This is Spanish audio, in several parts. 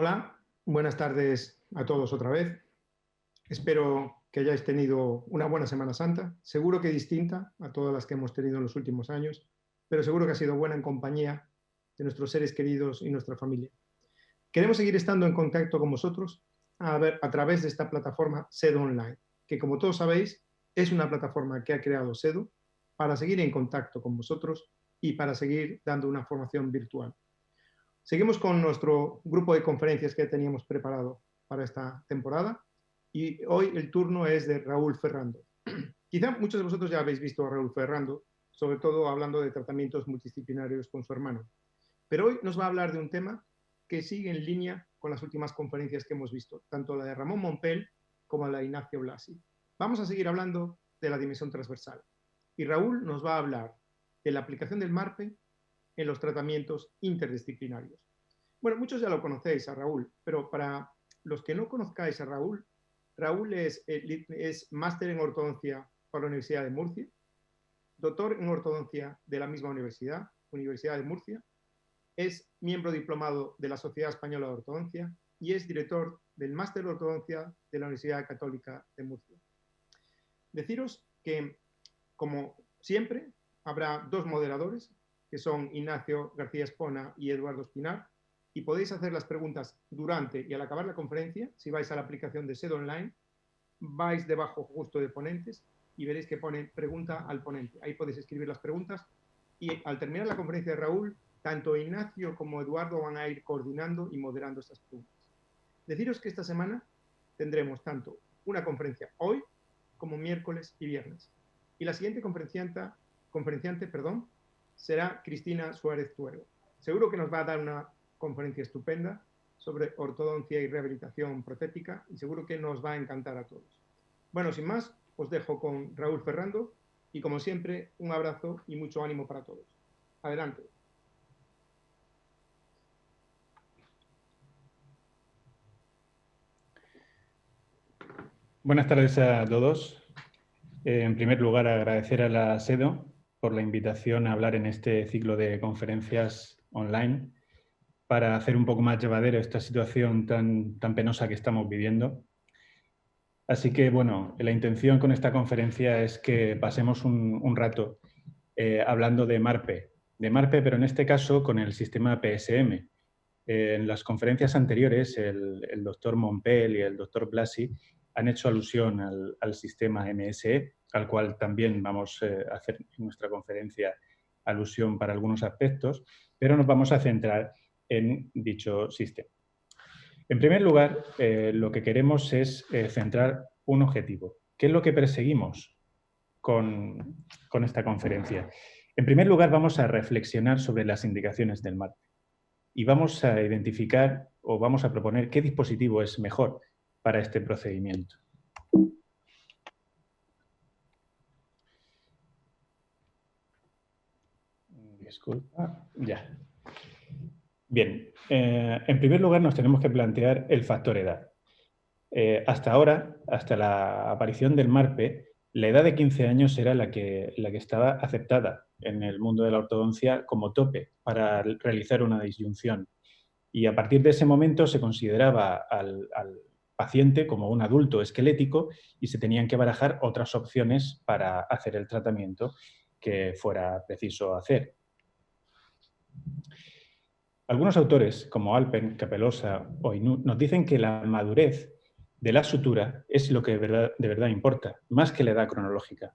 Hola, buenas tardes a todos otra vez. Espero que hayáis tenido una buena Semana Santa, seguro que distinta a todas las que hemos tenido en los últimos años, pero seguro que ha sido buena en compañía de nuestros seres queridos y nuestra familia. Queremos seguir estando en contacto con vosotros a través de esta plataforma SEDO Online, que como todos sabéis es una plataforma que ha creado SEDO para seguir en contacto con vosotros y para seguir dando una formación virtual. Seguimos con nuestro grupo de conferencias que teníamos preparado para esta temporada y hoy el turno es de Raúl Ferrando. Quizá muchos de vosotros ya habéis visto a Raúl Ferrando, sobre todo hablando de tratamientos multidisciplinarios con su hermano. Pero hoy nos va a hablar de un tema que sigue en línea con las últimas conferencias que hemos visto, tanto la de Ramón Mompel como la de Ignacio Blasi. Vamos a seguir hablando de la dimensión transversal. Y Raúl nos va a hablar de la aplicación del MARPE en los tratamientos interdisciplinarios. Bueno, muchos ya lo conocéis a Raúl, pero para los que no conozcáis a Raúl, Raúl es máster en ortodoncia por la Universidad de Murcia, doctor en ortodoncia de la misma universidad, Universidad de Murcia, es miembro diplomado de la Sociedad Española de Ortodoncia y es director del máster de ortodoncia de la Universidad Católica de Murcia. Deciros que, como siempre, habrá dos moderadores, que son Ignacio García Espona y Eduardo Espinar, y podéis hacer las preguntas durante y al acabar la conferencia. Si vais a la aplicación de SED Online, vais debajo justo de ponentes y veréis que pone pregunta al ponente. Ahí podéis escribir las preguntas y al terminar la conferencia de Raúl, tanto Ignacio como Eduardo van a ir coordinando y moderando estas preguntas. Deciros que esta semana tendremos tanto una conferencia hoy como miércoles y viernes. Y la siguiente conferenciante será Cristina Suárez Tuero. Seguro que nos va a dar una conferencia estupenda sobre ortodoncia y rehabilitación protética y seguro que nos va a encantar a todos. Bueno, sin más, os dejo con Raúl Ferrando y como siempre, un abrazo y mucho ánimo para todos. Adelante. Buenas tardes a todos. En primer lugar, agradecer a la SEDO por la invitación a hablar en este ciclo de conferencias online para hacer un poco más llevadera esta situación tan penosa que estamos viviendo. Así que, bueno, la intención con esta conferencia es que pasemos un rato hablando de MARPE, pero en este caso con el sistema PSM. En las conferencias anteriores, el doctor Mompel y el doctor Blasi han hecho alusión al sistema MSE, al cual también vamos a hacer en nuestra conferencia alusión para algunos aspectos, pero nos vamos a centrar en dicho sistema. En primer lugar, lo que queremos es centrar un objetivo. ¿Qué es lo que perseguimos con esta conferencia? En primer lugar, vamos a reflexionar sobre las indicaciones del MARPE y vamos a identificar o vamos a proponer qué dispositivo es mejor para este procedimiento. Disculpa, ya. Bien, en primer lugar nos tenemos que plantear el factor edad. Hasta ahora, hasta la aparición del MARPE, la edad de 15 años era la que estaba aceptada en el mundo de la ortodoncia como tope para realizar una disyunción. Y a partir de ese momento se consideraba al paciente como un adulto esquelético y se tenían que barajar otras opciones para hacer el tratamiento que fuera preciso hacer. Algunos autores, como Alpen, Capelosa o Inut, nos dicen que la madurez de la sutura es lo que de verdad importa, más que la edad cronológica.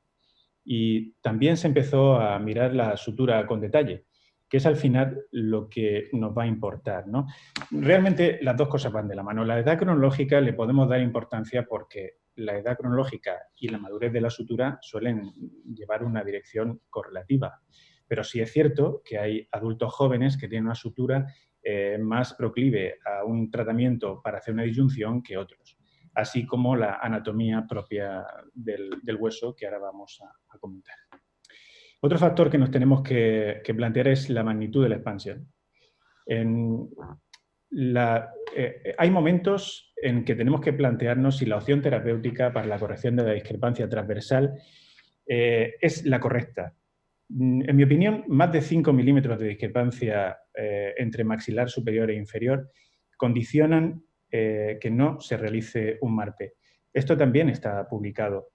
Y también se empezó a mirar la sutura con detalle, que es al final lo que nos va a importar, ¿no? Realmente las dos cosas van de la mano. La edad cronológica le podemos dar importancia porque la edad cronológica y la madurez de la sutura suelen llevar una dirección correlativa. Pero sí es cierto que hay adultos jóvenes que tienen una sutura más proclive a un tratamiento para hacer una disyunción que otros, así como la anatomía propia del hueso que ahora vamos a comentar. Otro factor que nos tenemos que plantear es la magnitud de la expansión. Hay momentos en que tenemos que plantearnos si la opción terapéutica para la corrección de la discrepancia transversal es la correcta. En mi opinión, más de 5 milímetros de discrepancia entre maxilar superior e inferior condicionan que no se realice un MARPE. Esto también está publicado.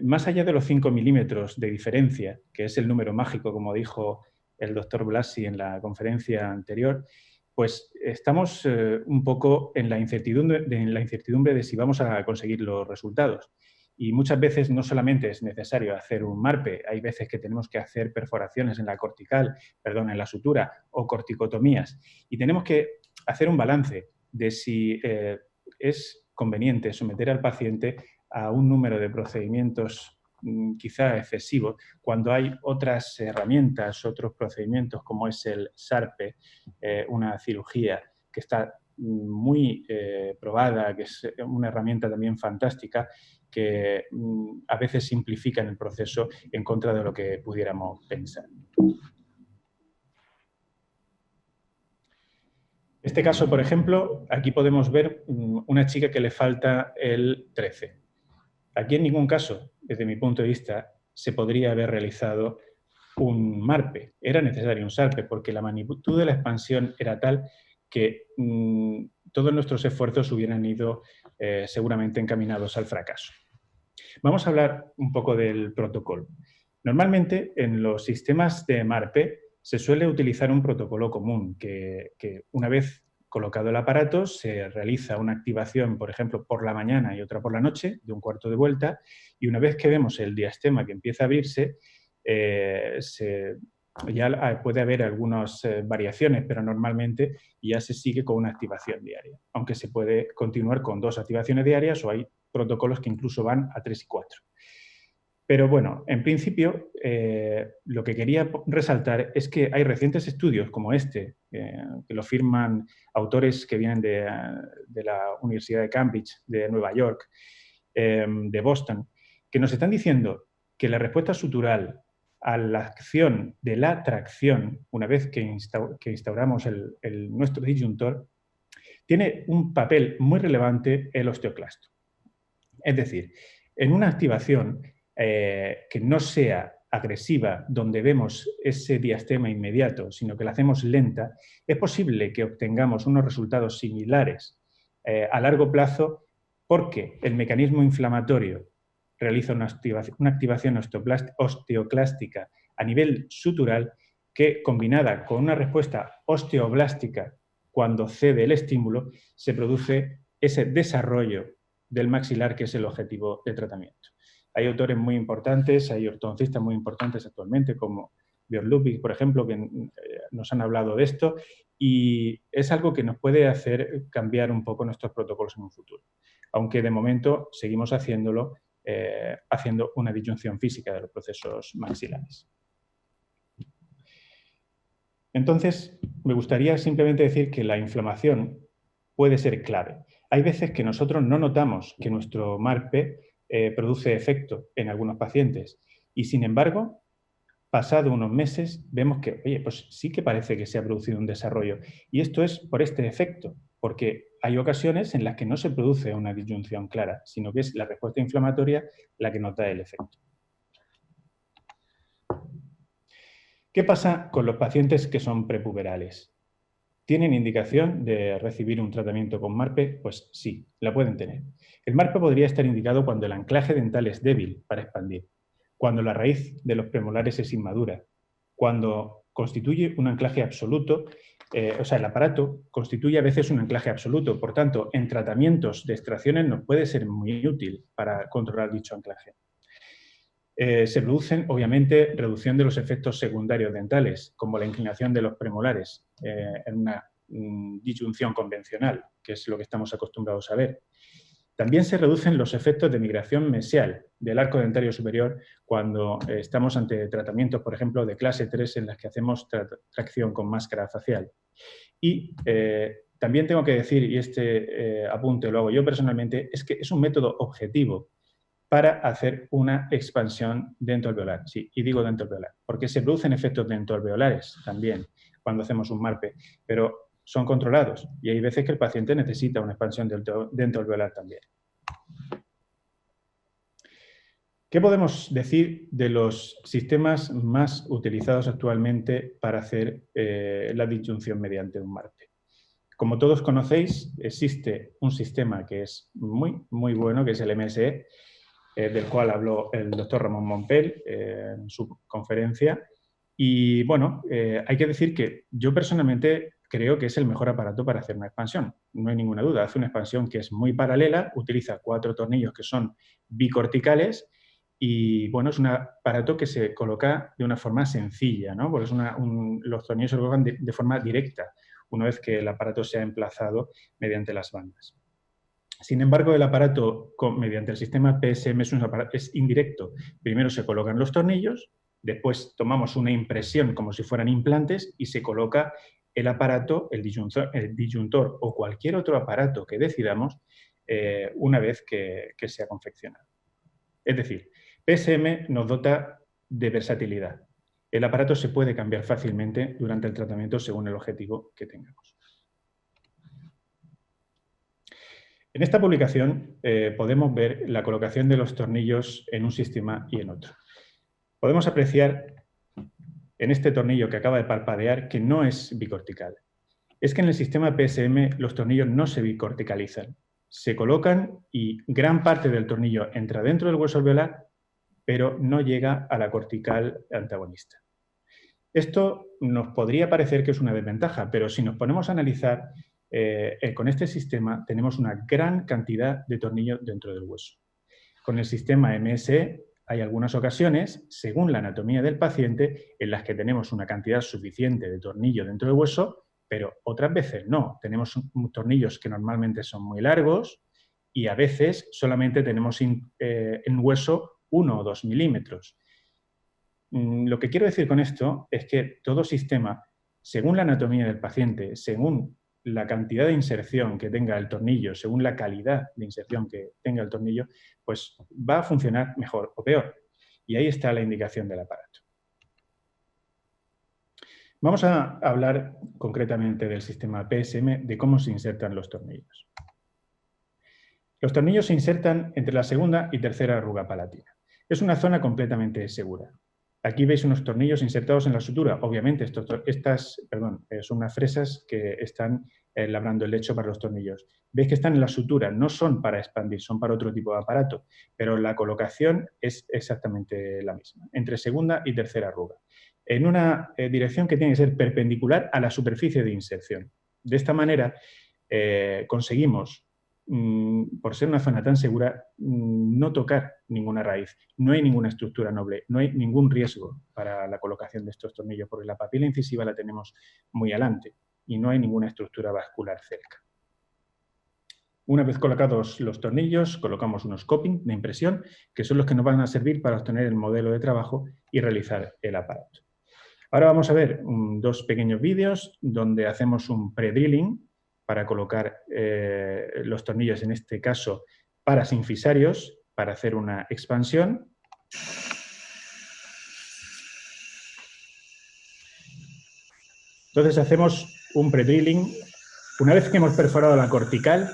Más allá de los 5 milímetros de diferencia, que es el número mágico, como dijo el doctor Blasi en la conferencia anterior, pues estamos un poco en la incertidumbre de si vamos a conseguir los resultados. Y muchas veces no solamente es necesario hacer un MARPE, hay veces que tenemos que hacer perforaciones en la cortical, perdón, en la sutura o corticotomías. Y tenemos que hacer un balance de si es conveniente someter al paciente a un número de procedimientos quizá excesivo, cuando hay otras herramientas, otros procedimientos como es el SARPE, una cirugía que está muy probada, que es una herramienta también fantástica, que a veces simplifican el proceso en contra de lo que pudiéramos pensar. Este caso, por ejemplo, aquí podemos ver una chica que le falta el 13. Aquí en ningún caso, desde mi punto de vista, se podría haber realizado un MARPE. Era necesario un SARPE porque la magnitud de la expansión era tal que todos nuestros esfuerzos hubieran ido seguramente encaminados al fracaso. Vamos a hablar un poco del protocolo. Normalmente en los sistemas de MARPE se suele utilizar un protocolo común que una vez colocado el aparato se realiza una activación, por ejemplo, por la mañana y otra por la noche, de un cuarto de vuelta, y una vez que vemos el diastema que empieza a abrirse, ya puede haber algunas variaciones, pero normalmente ya se sigue con una activación diaria, aunque se puede continuar con 2 activaciones diarias o hay protocolos que incluso van a 3 y 4. Pero bueno, en principio, lo que quería resaltar es que hay recientes estudios como este, que lo firman autores que vienen de la Universidad de Cambridge, de Nueva York, de Boston, que nos están diciendo que la respuesta sutural a la acción de la tracción, una vez que instauramos nuestro disyuntor, tiene un papel muy relevante el osteoclasto. Es decir, en una activación que no sea agresiva, donde vemos ese diastema inmediato, sino que la hacemos lenta, es posible que obtengamos unos resultados similares a largo plazo porque el mecanismo inflamatorio realiza una activación osteoclástica a nivel sutural que, combinada con una respuesta osteoblástica cuando cede el estímulo, se produce ese desarrollo del maxilar que es el objetivo de tratamiento. Hay autores muy importantes, hay ortodoncistas muy importantes actualmente, como Björn Ludwig, por ejemplo, que nos han hablado de esto, y es algo que nos puede hacer cambiar un poco nuestros protocolos en un futuro. Aunque de momento seguimos haciéndolo, haciendo una disyunción física de los procesos maxilares. Entonces, me gustaría simplemente decir que la inflamación puede ser clave. Hay veces que nosotros no notamos que nuestro MARPE produce efecto en algunos pacientes y, sin embargo, pasado unos meses, vemos que, oye, pues sí que parece que se ha producido un desarrollo. Y esto es por este efecto, porque hay ocasiones en las que no se produce una disyunción clara, sino que es la respuesta inflamatoria la que nos da el efecto. ¿Qué pasa con los pacientes que son prepuberales? ¿Tienen indicación de recibir un tratamiento con MARPE? Pues sí, la pueden tener. El MARPE podría estar indicado cuando el anclaje dental es débil para expandir, cuando la raíz de los premolares es inmadura, cuando constituye un anclaje absoluto, o sea, el aparato constituye a veces un anclaje absoluto. Por tanto, en tratamientos de extracciones nos puede ser muy útil para controlar dicho anclaje. Se producen, obviamente, reducción de los efectos secundarios dentales, como la inclinación de los premolares en una disyunción convencional, que es lo que estamos acostumbrados a ver. También se reducen los efectos de migración mesial del arco dentario superior cuando estamos ante tratamientos, por ejemplo, de clase 3 en las que hacemos tracción con máscara facial. Y también tengo que decir, y este apunte lo hago yo personalmente, es que es un método objetivo para hacer una expansión dentoalveolar. Sí, y digo dentoalveolar, porque se producen efectos dentoalveolares también cuando hacemos un MARPE, pero son controlados y hay veces que el paciente necesita una expansión dentoalveolar también. ¿Qué podemos decir de los sistemas más utilizados actualmente para hacer la disyunción mediante un MARPE? Como todos conocéis, existe un sistema que es muy bueno, que es el MSE, del cual habló el doctor Ramón Mompel en su conferencia. Y bueno, hay que decir que yo personalmente creo que es el mejor aparato para hacer una expansión. No hay ninguna duda. Hace una expansión que es muy paralela, utiliza 4 tornillos que son bicorticales y bueno, es un aparato que se coloca de una forma sencilla, ¿no? Porque los tornillos se colocan de forma directa una vez que el aparato se ha emplazado mediante las bandas. Sin embargo, el aparato mediante el sistema PSM es indirecto. Primero se colocan los tornillos, después tomamos una impresión como si fueran implantes y se coloca el aparato, el disyuntor o cualquier otro aparato que decidamos una vez que se ha confeccionado. Es decir, PSM nos dota de versatilidad. El aparato se puede cambiar fácilmente durante el tratamiento según el objetivo que tengamos. En esta publicación podemos ver la colocación de los tornillos en un sistema y en otro. Podemos apreciar en este tornillo que acaba de parpadear que no es bicortical. Es que en el sistema PSM los tornillos no se bicorticalizan. Se colocan y gran parte del tornillo entra dentro del hueso alveolar, pero no llega a la cortical antagonista. Esto nos podría parecer que es una desventaja, pero si nos ponemos a analizar, con este sistema tenemos una gran cantidad de tornillos dentro del hueso. Con el sistema MSE hay algunas ocasiones, según la anatomía del paciente, en las que tenemos una cantidad suficiente de tornillo dentro del hueso, pero otras veces no. Tenemos tornillos que normalmente son muy largos y a veces solamente tenemos en hueso 1 o 2 milímetros. Lo que quiero decir con esto es que todo sistema, según la anatomía del paciente, según la cantidad de inserción que tenga el tornillo, según la calidad de inserción que tenga el tornillo, pues va a funcionar mejor o peor. Y ahí está la indicación del aparato. Vamos a hablar concretamente del sistema PSM, de cómo se insertan los tornillos. Los tornillos se insertan entre la segunda y tercera arruga palatina. Es una zona completamente segura. Aquí veis unos tornillos insertados en la sutura. Obviamente, son unas fresas que están labrando el lecho para los tornillos. Veis que están en la sutura, no son para expandir, son para otro tipo de aparato, pero la colocación es exactamente la misma, entre segunda y tercera arruga, en una dirección que tiene que ser perpendicular a la superficie de inserción. De esta manera conseguimos, por ser una zona tan segura, no tocar ninguna raíz. No hay ninguna estructura noble, no hay ningún riesgo para la colocación de estos tornillos, porque la papila incisiva la tenemos muy adelante y no hay ninguna estructura vascular cerca. Una vez colocados los tornillos, colocamos unos coping de impresión, que son los que nos van a servir para obtener el modelo de trabajo y realizar el aparato. Ahora vamos a ver 2 pequeños vídeos donde hacemos un pre-drilling para colocar los tornillos, en este caso parasinfisarios, para hacer una expansión. Entonces hacemos un pre-drilling. Una vez que hemos perforado la cortical,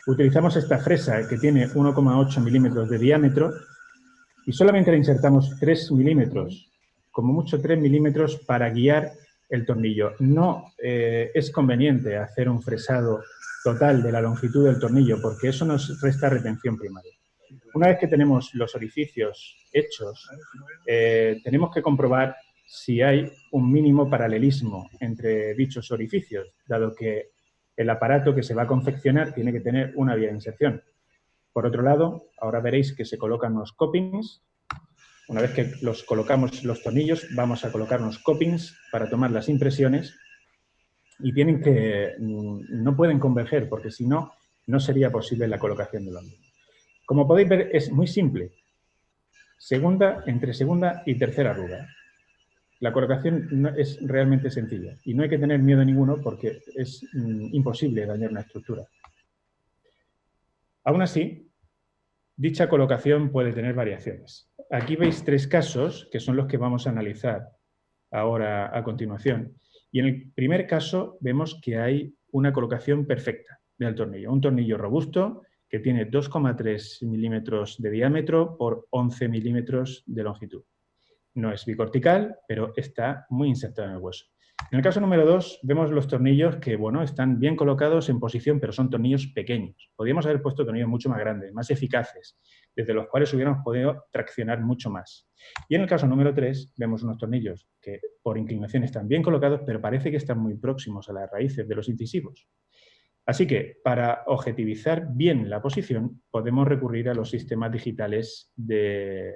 utilizamos esta fresa que tiene 1,8 milímetros de diámetro y solamente le insertamos 3 milímetros, como mucho 3 milímetros, para guiar el tornillo. No es conveniente hacer un fresado total de la longitud del tornillo porque eso nos resta retención primaria. Una vez que tenemos los orificios hechos, tenemos que comprobar si hay un mínimo paralelismo entre dichos orificios, dado que el aparato que se va a confeccionar tiene que tener una vía de inserción. Por otro lado, ahora veréis que se colocan los copings. Una vez que los colocamos los tornillos, vamos a colocar unos copings para tomar las impresiones y no pueden converger porque si no, no sería posible la colocación de los mismos. Como podéis ver, es muy simple. Entre segunda y tercera arruga. La colocación es realmente sencilla y no hay que tener miedo ninguno porque es imposible dañar una estructura. Aún así, dicha colocación puede tener variaciones. Aquí veis 3 casos que son los que vamos a analizar ahora a continuación. Y en el primer caso vemos que hay una colocación perfecta del tornillo. Un tornillo robusto que tiene 2,3 milímetros de diámetro por 11 milímetros de longitud. No es bicortical, pero está muy insertado en el hueso. En el caso número 2 vemos los tornillos que, bueno, están bien colocados en posición, pero son tornillos pequeños. Podríamos haber puesto tornillos mucho más grandes, más eficaces, desde los cuales hubiéramos podido traccionar mucho más. Y en el caso número 3 vemos unos tornillos que por inclinación están bien colocados, pero parece que están muy próximos a las raíces de los incisivos. Así que, para objetivizar bien la posición, podemos recurrir a los sistemas digitales de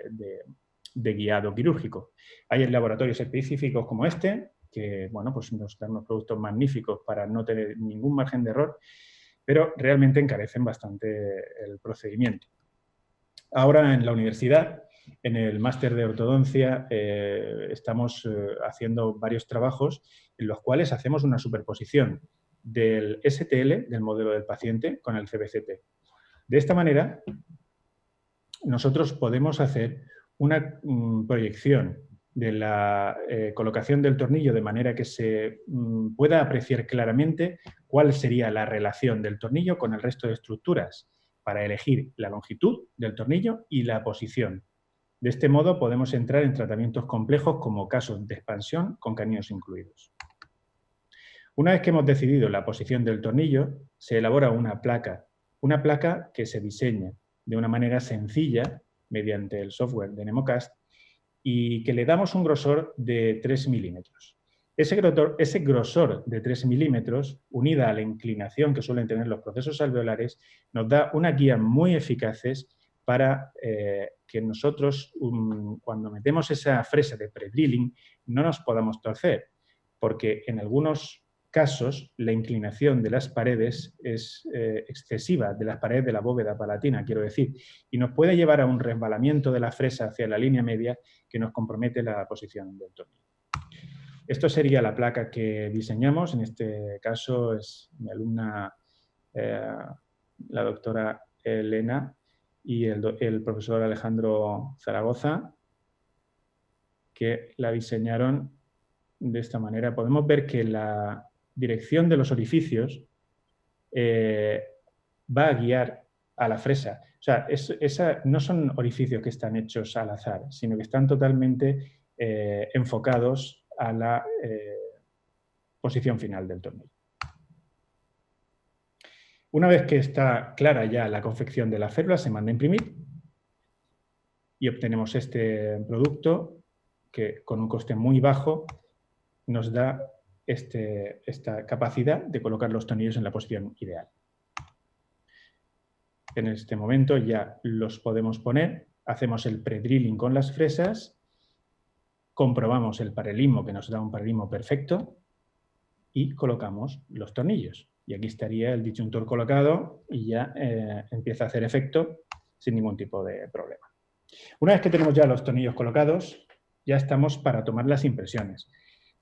guiado quirúrgico. Hay laboratorios específicos como este, que bueno, pues nos dan unos productos magníficos para no tener ningún margen de error, pero realmente encarecen bastante el procedimiento. Ahora en la universidad, en el máster de ortodoncia, estamos haciendo varios trabajos en los cuales hacemos una superposición del STL, del modelo del paciente, con el CBCT. De esta manera, nosotros podemos hacer una proyección de la colocación del tornillo de manera que se pueda apreciar claramente cuál sería la relación del tornillo con el resto de estructuras para elegir la longitud del tornillo y la posición. De este modo podemos entrar en tratamientos complejos como casos de expansión con caninos incluidos. Una vez que hemos decidido la posición del tornillo, se elabora una placa que se diseña de una manera sencilla mediante el software de Nemocast y que le damos un grosor de 3 milímetros. Ese grosor de 3 milímetros, unida a la inclinación que suelen tener los procesos alveolares, nos da unas guías muy eficaces para que nosotros, cuando metemos esa fresa de pre-drilling, no nos podamos torcer, porque en algunos casos la inclinación de las paredes es excesiva, de las paredes de la bóveda palatina, quiero decir, y nos puede llevar a un resbalamiento de la fresa hacia la línea media que nos compromete la posición del tornillo. Esto sería la placa que diseñamos, en este caso es mi alumna, la doctora Elena, y el profesor Alejandro Zaragoza, que la diseñaron de esta manera. Podemos ver que la dirección de los orificios va a guiar a la fresa. O sea, no son orificios que están hechos al azar, sino que están totalmente enfocados a la posición final del tornillo. Una vez que está clara ya la confección de la férula, se manda a imprimir y obtenemos este producto que con un coste muy bajo nos da esta capacidad de colocar los tornillos en la posición ideal. En este momento ya los podemos poner, hacemos el pre-drilling con las fresas, comprobamos el paralelismo que nos da un paralelismo perfecto y colocamos los tornillos. Y aquí estaría el disyuntor colocado y ya empieza a hacer efecto sin ningún tipo de problema. Una vez que tenemos ya los tornillos colocados, ya estamos para tomar las impresiones.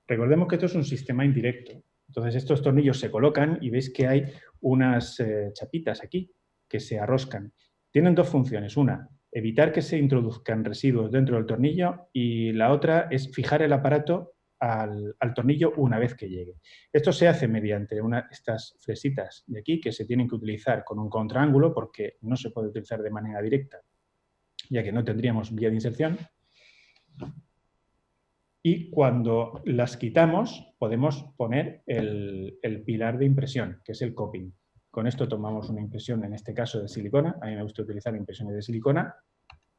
Recordemos que esto es un sistema indirecto. Entonces estos tornillos se colocan y veis que hay unas chapitas aquí que se arroscan. Tienen dos funciones. Una, evitar que se introduzcan residuos dentro del tornillo y la otra es fijar el aparato al tornillo una vez que llegue. Esto se hace mediante estas fresitas de aquí que se tienen que utilizar con un contraángulo porque no se puede utilizar de manera directa, ya que no tendríamos vía de inserción. Y cuando las quitamos, podemos poner el pilar de impresión, que es el coping. Con esto tomamos una impresión, en este caso de silicona. A mí me gusta utilizar impresiones de silicona.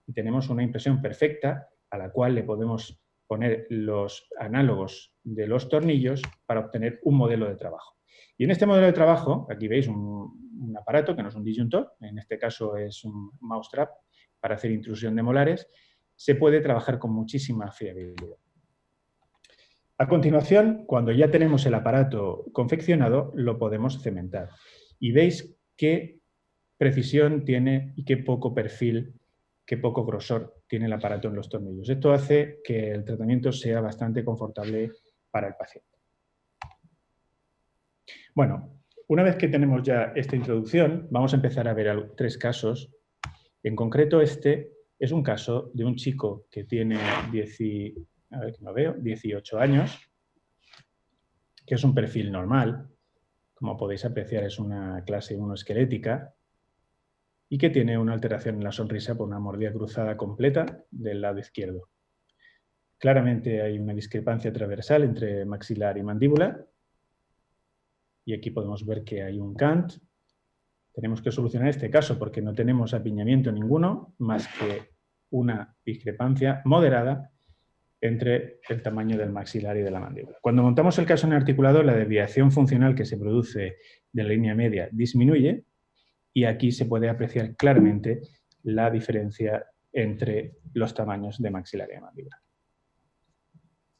Y tenemos una impresión perfecta a la cual le podemos poner los análogos de los tornillos para obtener un modelo de trabajo. Y en este modelo de trabajo, aquí veis un aparato que no es un disyuntor, en este caso es un mousetrap para hacer intrusión de molares, se puede trabajar con muchísima fiabilidad. A continuación, cuando ya tenemos el aparato confeccionado, lo podemos cementar. Y veis qué precisión tiene y qué poco perfil, qué poco grosor tiene el aparato en los tornillos. Esto hace que el tratamiento sea bastante confortable para el paciente. Bueno, una vez que tenemos ya esta introducción, vamos a empezar a ver 3 casos. En concreto, este es un caso de un chico que tiene 18 años, que es un perfil normal. Como podéis apreciar, es una clase 1 esquelética y que tiene una alteración en la sonrisa por una mordida cruzada completa del lado izquierdo. Claramente hay una discrepancia transversal entre maxilar y mandíbula. Y aquí podemos ver que hay un cant. Tenemos que solucionar este caso porque no tenemos apiñamiento ninguno, más que una discrepancia moderada entre el tamaño del maxilar y de la mandíbula. Cuando montamos el caso en articulado, la desviación funcional que se produce de la línea media disminuye y aquí se puede apreciar claramente la diferencia entre los tamaños de maxilar y de mandíbula.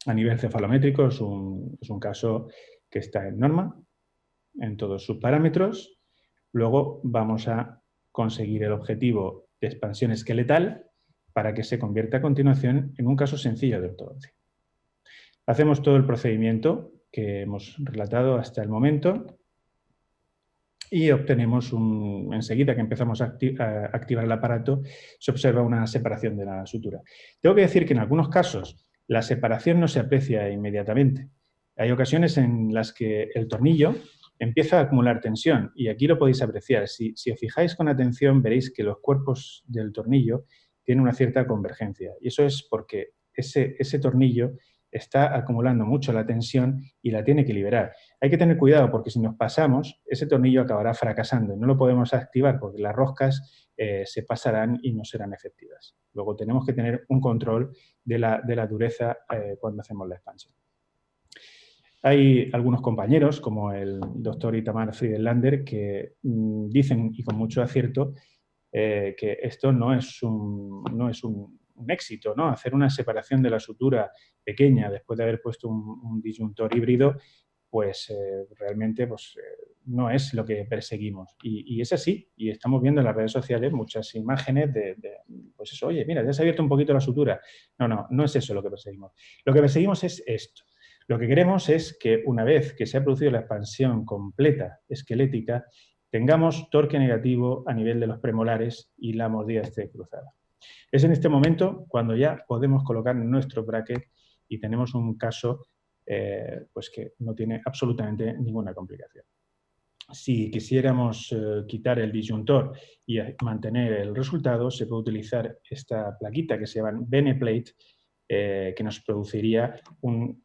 A nivel cefalométrico es un caso que está en norma en todos sus parámetros. Luego vamos a conseguir el objetivo de expansión esqueletal para que se convierta a continuación en un caso sencillo de ortodoncia. Hacemos todo el procedimiento que hemos relatado hasta el momento y obtenemos enseguida que empezamos a activar el aparato, se observa una separación de la sutura. Tengo que decir que en algunos casos la separación no se aprecia inmediatamente. Hay ocasiones en las que el tornillo empieza a acumular tensión y aquí lo podéis apreciar. Si os fijáis con atención veréis que los cuerpos del tornillo tienen una cierta convergencia y eso es porque ese tornillo está acumulando mucho la tensión y la tiene que liberar. Hay que tener cuidado porque si nos pasamos, ese tornillo acabará fracasando y no lo podemos activar porque las roscas se pasarán y no serán efectivas. Luego tenemos que tener un control de la dureza cuando hacemos la expansión. Hay algunos compañeros, como el doctor Itamar Friedenlander, que dicen, y con mucho acierto, que esto no es un éxito, ¿no? Hacer una separación de la sutura pequeña después de haber puesto un disyuntor híbrido, pues realmente no es lo que perseguimos. Y es así, y estamos viendo en las redes sociales muchas imágenes pues eso, oye, mira, ya se ha abierto un poquito la sutura. No es eso lo que perseguimos. Lo que perseguimos es esto. Lo que queremos es que una vez que se ha producido la expansión completa esquelética, tengamos torque negativo a nivel de los premolares y la mordida esté cruzada. Es en este momento cuando ya podemos colocar nuestro bracket y tenemos un caso pues que no tiene absolutamente ninguna complicación. Si quisiéramos quitar el disyuntor y mantener el resultado, se puede utilizar esta plaquita que se llama Beneplate, que nos produciría un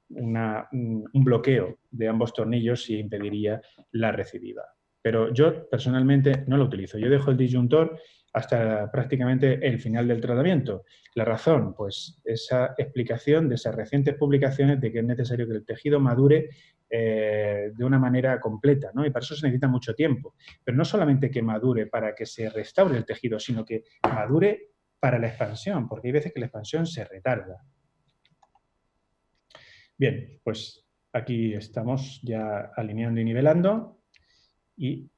bloqueo de ambos tornillos y impediría la recidiva. Pero yo personalmente no lo utilizo. Yo dejo el disyuntor hasta prácticamente el final del tratamiento. La razón, pues esa explicación de esas recientes publicaciones de que es necesario que el tejido madure de una manera completa, ¿no? Y para eso se necesita mucho tiempo. Pero no solamente que madure para que se restaure el tejido, sino que madure para la expansión, porque hay veces que la expansión se retarda. Bien, pues aquí estamos ya alineando y nivelando y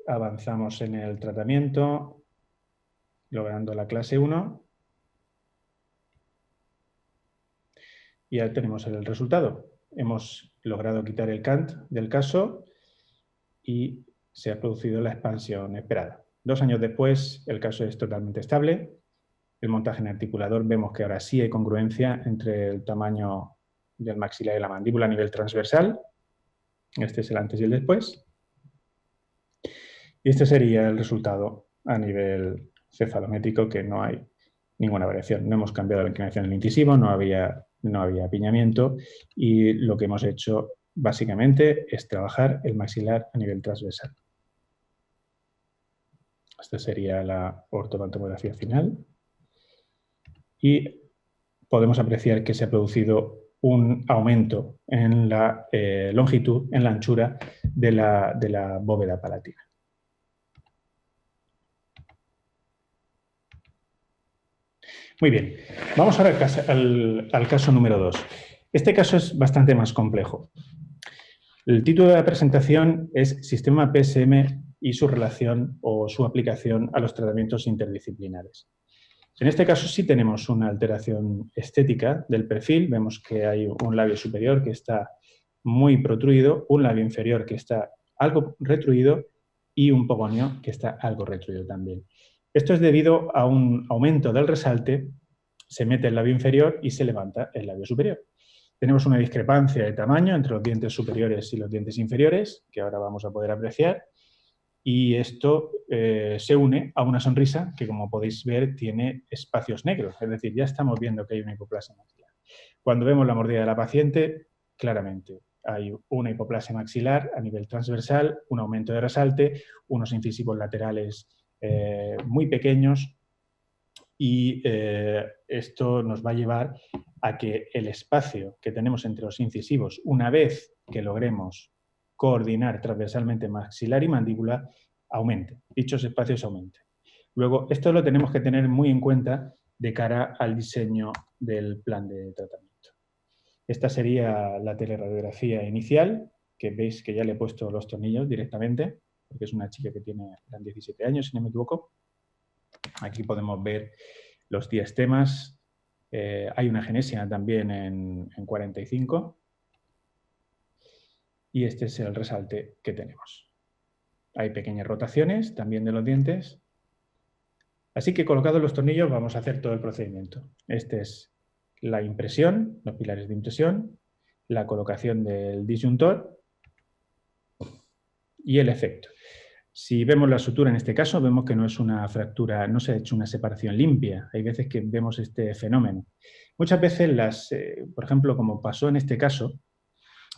avanzamos en el tratamiento, logrando la clase 1. Y ya tenemos el resultado. Hemos logrado quitar el cant del caso y se ha producido la expansión esperada. 2 años después, el caso es totalmente estable. El montaje en articulador, vemos que ahora sí hay congruencia entre el tamaño del maxilar y la mandíbula a nivel transversal. Este es el antes y el después. Y este sería el resultado a nivel cefalométrico, que no hay ninguna variación. No hemos cambiado la inclinación del incisivo, no había apiñamiento y lo que hemos hecho básicamente es trabajar el maxilar a nivel transversal. Esta sería la ortopantomografía final. Y podemos apreciar que se ha producido un aumento en la longitud, en la anchura de la bóveda palatina. Muy bien, vamos ahora al caso número 2. Este caso es bastante más complejo. El título de la presentación es Sistema PSM y su relación o su aplicación a los tratamientos interdisciplinares. En este caso sí tenemos una alteración estética del perfil. Vemos que hay un labio superior que está muy protruido, un labio inferior que está algo retruido y un pogonio que está algo retruido también. Esto es debido a un aumento del resalte, se mete el labio inferior y se levanta el labio superior. Tenemos una discrepancia de tamaño entre los dientes superiores y los dientes inferiores, que ahora vamos a poder apreciar. Y esto se une a una sonrisa que, como podéis ver, tiene espacios negros. Es decir, ya estamos viendo que hay una hipoplasia maxilar. Cuando vemos la mordida de la paciente, claramente hay una hipoplasia maxilar a nivel transversal, un aumento de resalte, unos incisivos laterales muy pequeños, y esto nos va a llevar a que el espacio que tenemos entre los incisivos, una vez que logremos coordinar transversalmente maxilar y mandíbula, aumente, dichos espacios aumenten. Luego, esto lo tenemos que tener muy en cuenta de cara al diseño del plan de tratamiento. Esta sería la teleradiografía inicial, que veis que ya le he puesto los tornillos directamente, porque es una chica que tiene 17 años, si no me equivoco. Aquí podemos ver los diastemas. Hay una genesia también en 45. Y este es el resalte que tenemos. Hay pequeñas rotaciones también de los dientes. Así que colocados los tornillos vamos a hacer todo el procedimiento. Este es la impresión, los pilares de impresión, la colocación del disyuntor y el efecto. Si vemos la sutura en este caso, vemos que no es una fractura, no se ha hecho una separación limpia. Hay veces que vemos este fenómeno. Muchas veces, por ejemplo, como pasó en este caso,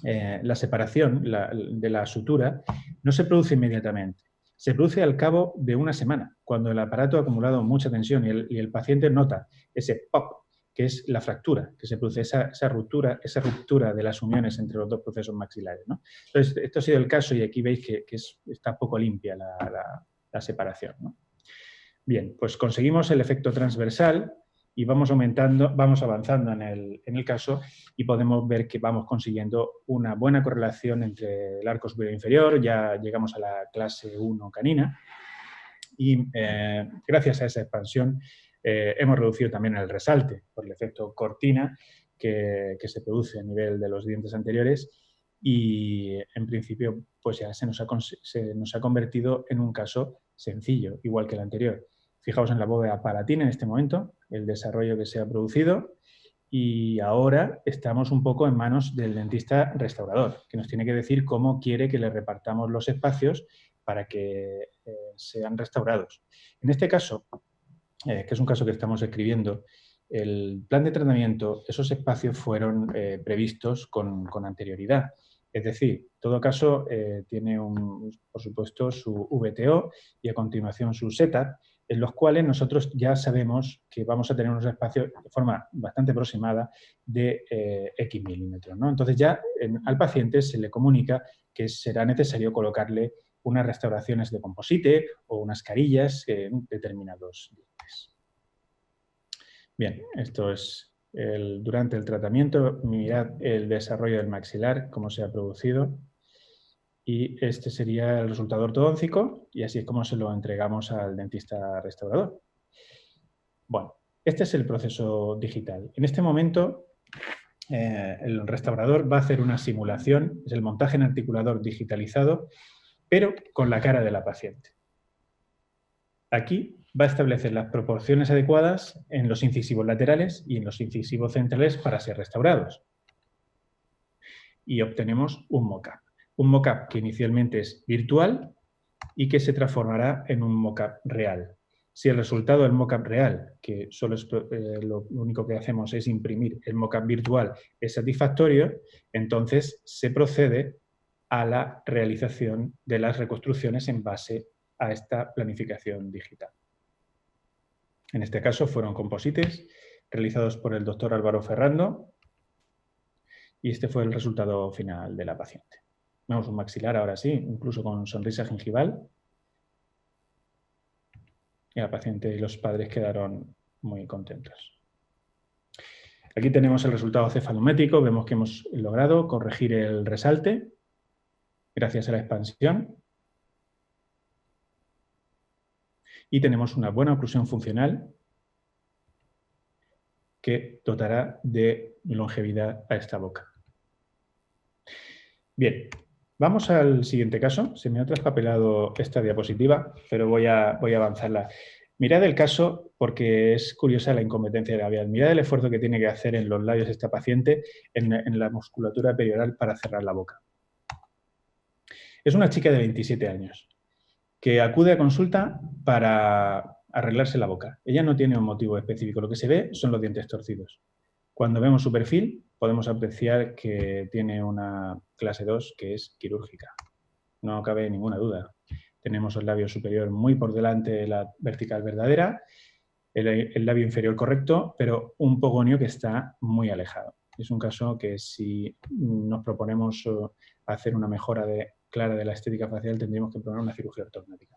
la separación de la sutura no se produce inmediatamente. Se produce al cabo de una semana, cuando el aparato ha acumulado mucha tensión y el paciente nota ese pop, que es la fractura, que se produce esa ruptura de las uniones entre los dos procesos maxilares, ¿no? Entonces, esto ha sido el caso y aquí veis que está poco limpia la separación, ¿no? Bien, pues conseguimos el efecto transversal y vamos avanzando en el caso y podemos ver que vamos consiguiendo una buena correlación entre el arco superior e inferior. Ya llegamos a la clase 1 canina y gracias a esa expansión hemos reducido también el resalte por el efecto cortina que se produce a nivel de los dientes anteriores y en principio pues ya se nos ha convertido en un caso sencillo, igual que el anterior. Fijaos en la bóveda palatina en este momento, el desarrollo que se ha producido y ahora estamos un poco en manos del dentista restaurador, que nos tiene que decir cómo quiere que le repartamos los espacios para que sean restaurados. En este caso, que es un caso que estamos escribiendo, el plan de tratamiento, esos espacios fueron previstos con anterioridad. Es decir, en todo caso tiene, por supuesto, su VTO y a continuación su setup, en los cuales nosotros ya sabemos que vamos a tener unos espacios de forma bastante aproximada de X milímetros, ¿no? Entonces ya al paciente se le comunica que será necesario colocarle unas restauraciones de composite o unas carillas en determinados dientes. Bien, esto es durante el tratamiento. Mirad el desarrollo del maxilar, cómo se ha producido. Y este sería el resultado ortodóntico y así es como se lo entregamos al dentista restaurador. Bueno, este es el proceso digital. En este momento el restaurador va a hacer una simulación, es el montaje en articulador digitalizado, pero con la cara de la paciente. Aquí va a establecer las proporciones adecuadas en los incisivos laterales y en los incisivos centrales para ser restaurados. Y obtenemos un mock-up. Un mock-up que inicialmente es virtual y que se transformará en un mock-up real. Si el resultado del mock-up real, que solo es, lo único que hacemos es imprimir el mock-up virtual, es satisfactorio, entonces se procede a la realización de las reconstrucciones en base a esta planificación digital. En este caso fueron composites realizados por el doctor Álvaro Ferrando y este fue el resultado final de la paciente. Vemos un maxilar ahora sí, incluso con sonrisa gingival. Y la paciente y los padres quedaron muy contentos. Aquí tenemos el resultado cefalométrico. Vemos que hemos logrado corregir el resalte gracias a la expansión. Y tenemos una buena oclusión funcional que dotará de longevidad a esta boca. Bien, vamos al siguiente caso. Se me ha traspapelado esta diapositiva, pero voy a avanzarla. Mirad el caso porque es curiosa la incompetencia labial. Mirad el esfuerzo que tiene que hacer en los labios esta paciente en la musculatura perioral para cerrar la boca. Es una chica de 27 años que acude a consulta para arreglarse la boca. Ella no tiene un motivo específico. Lo que se ve son los dientes torcidos. Cuando vemos su perfil, podemos apreciar que tiene una clase 2 que es quirúrgica. No cabe ninguna duda. Tenemos el labio superior muy por delante de la vertical verdadera, el labio inferior correcto, pero un pogonio que está muy alejado. Es un caso que si nos proponemos hacer una mejora clara de la estética facial, tendríamos que proponer una cirugía ortognática.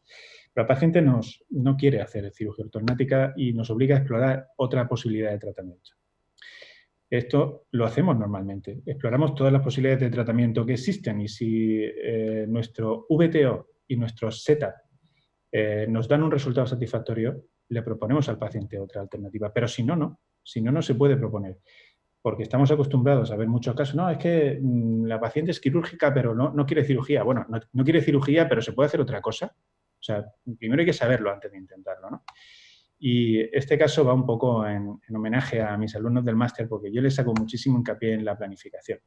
Pero el paciente no quiere hacer cirugía ortognática y nos obliga a explorar otra posibilidad de tratamiento. Esto lo hacemos normalmente. Exploramos todas las posibilidades de tratamiento que existen y si nuestro VTO y nuestro setup nos dan un resultado satisfactorio, le proponemos al paciente otra alternativa. Pero si no, no. Si no, no se puede proponer. Porque estamos acostumbrados a ver muchos casos. No, es que la paciente es quirúrgica, pero no quiere cirugía. Bueno, no quiere cirugía, pero se puede hacer otra cosa. O sea, primero hay que saberlo antes de intentarlo, ¿no? Y este caso va un poco en homenaje a mis alumnos del máster porque yo les saco muchísimo hincapié en la planificación.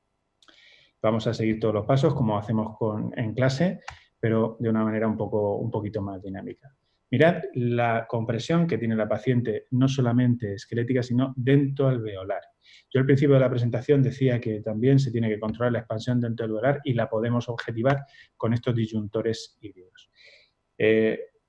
Vamos a seguir todos los pasos como hacemos en clase, pero de una manera un poquito más dinámica. Mirad la compresión que tiene la paciente, no solamente esquelética, sino dentoalveolar. Yo al principio de la presentación decía que también se tiene que controlar la expansión dentoalveolar y la podemos objetivar con estos disyuntores híbridos.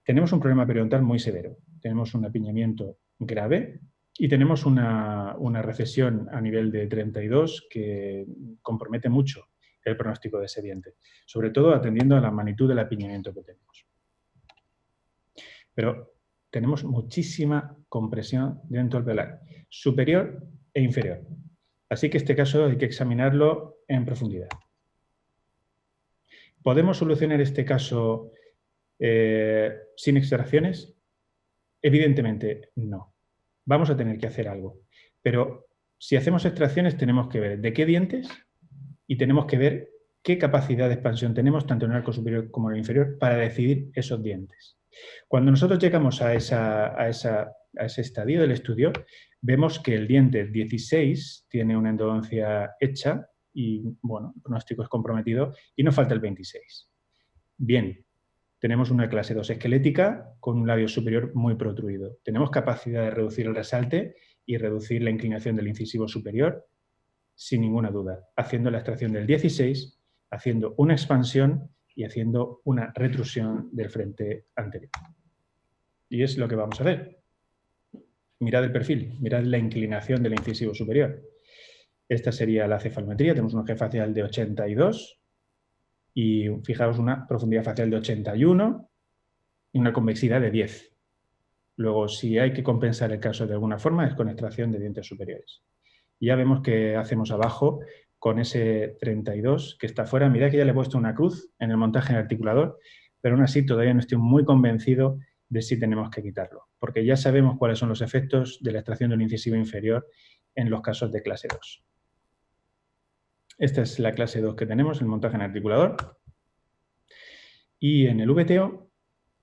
Tenemos un problema periodontal muy severo. Tenemos un apiñamiento grave y tenemos una recesión a nivel de 32 que compromete mucho el pronóstico de ese diente, sobre todo atendiendo a la magnitud del apiñamiento que tenemos. Pero tenemos muchísima compresión dentoalveolar, superior e inferior. Así que este caso hay que examinarlo en profundidad. ¿Podemos solucionar este caso sin extracciones? Evidentemente no. Vamos a tener que hacer algo. Pero si hacemos extracciones tenemos que ver de qué dientes y tenemos que ver qué capacidad de expansión tenemos tanto en el arco superior como en el inferior para decidir esos dientes. Cuando nosotros llegamos a ese estadio del estudio, vemos que el diente 16 tiene una endodoncia hecha y, bueno, el pronóstico es comprometido y nos falta el 26. Bien, tenemos una clase 2 esquelética con un labio superior muy protruido. Tenemos capacidad de reducir el resalte y reducir la inclinación del incisivo superior, sin ninguna duda, haciendo la extracción del 16, haciendo una expansión y haciendo una retrusión del frente anterior. Y es lo que vamos a hacer. Mirad el perfil, mirad la inclinación del incisivo superior. Esta sería la cefalometría, tenemos un eje facial de 82 y fijaos una profundidad facial de 81 y una convexidad de 10. Luego, si hay que compensar el caso de alguna forma, es con extracción de dientes superiores. Y ya vemos que hacemos abajo con ese 32 que está fuera. Mirad que ya le he puesto una cruz en el montaje del articulador, pero aún así todavía no estoy muy convencido de si tenemos que quitarlo, porque ya sabemos cuáles son los efectos de la extracción de un incisivo inferior en los casos de clase 2. Esta es la clase 2 que tenemos, el montaje en articulador. Y en el VTO,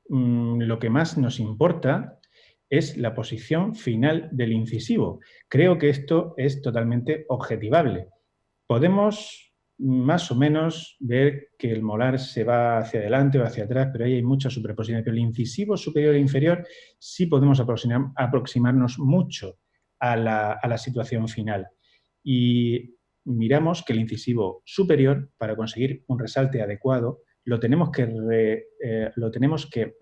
lo que más nos importa es la posición final del incisivo. Creo que esto es totalmente objetivable. Podemos más o menos ver que el molar se va hacia adelante o hacia atrás, pero ahí hay mucha superposición. Pero el incisivo superior e inferior sí podemos aproximarnos mucho a la situación final. Y miramos que el incisivo superior, para conseguir un resalte adecuado, lo tenemos que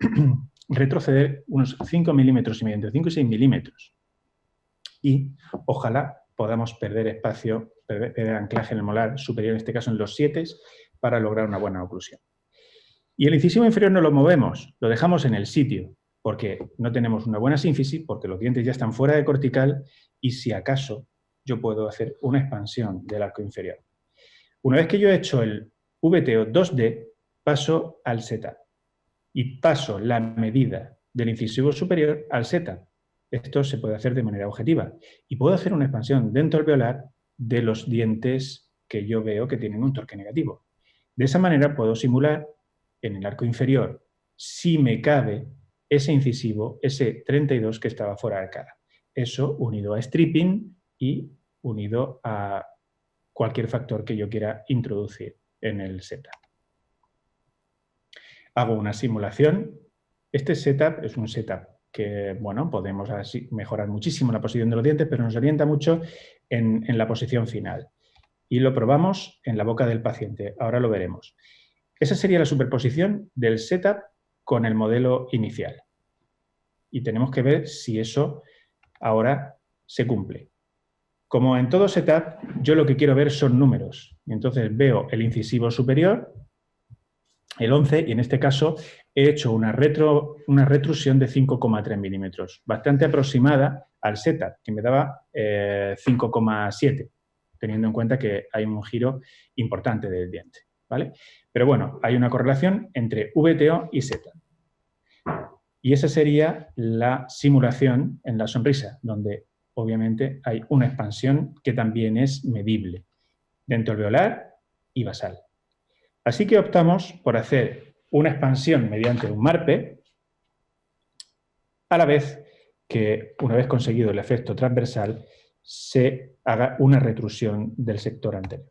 retroceder unos 5 milímetros y medio, entre 5 y 6 milímetros. Y ojalá podamos perder espacio, perder anclaje en el molar superior, en este caso en los 7, para lograr una buena oclusión. Y el incisivo inferior no lo movemos, lo dejamos en el sitio, porque no tenemos una buena sínfisis, porque los dientes ya están fuera de cortical y si acaso yo puedo hacer una expansión del arco inferior. Una vez que yo he hecho el VTO 2D, paso al setup y paso la medida del incisivo superior al setup. Esto se puede hacer de manera objetiva y puedo hacer una expansión dentoalveolar de los dientes que yo veo que tienen un torque negativo. De esa manera puedo simular en el arco inferior, si me cabe, ese incisivo, ese 32 que estaba fuera de cara. Eso unido a stripping y unido a cualquier factor que yo quiera introducir en el setup. Hago una simulación. Este setup es un setup que, bueno, podemos así mejorar muchísimo la posición de los dientes, pero nos orienta mucho en la posición final. Y lo probamos en la boca del paciente. Ahora lo veremos. Esa sería la superposición del setup con el modelo inicial. Y tenemos que ver si eso ahora se cumple. Como en todo setup, yo lo que quiero ver son números. Y entonces veo el incisivo superior, el 11, y en este caso he hecho una retrusión de 5,3 milímetros, bastante aproximada al setup, que me daba 5,7, teniendo en cuenta que hay un giro importante del diente, ¿vale? Pero bueno, hay una correlación entre VTO y setup. Y esa sería la simulación en la sonrisa, donde obviamente hay una expansión que también es medible, dentoalveolar y basal. Así que optamos por hacer una expansión mediante un MARPE, a la vez que, una vez conseguido el efecto transversal, se haga una retrusión del sector anterior.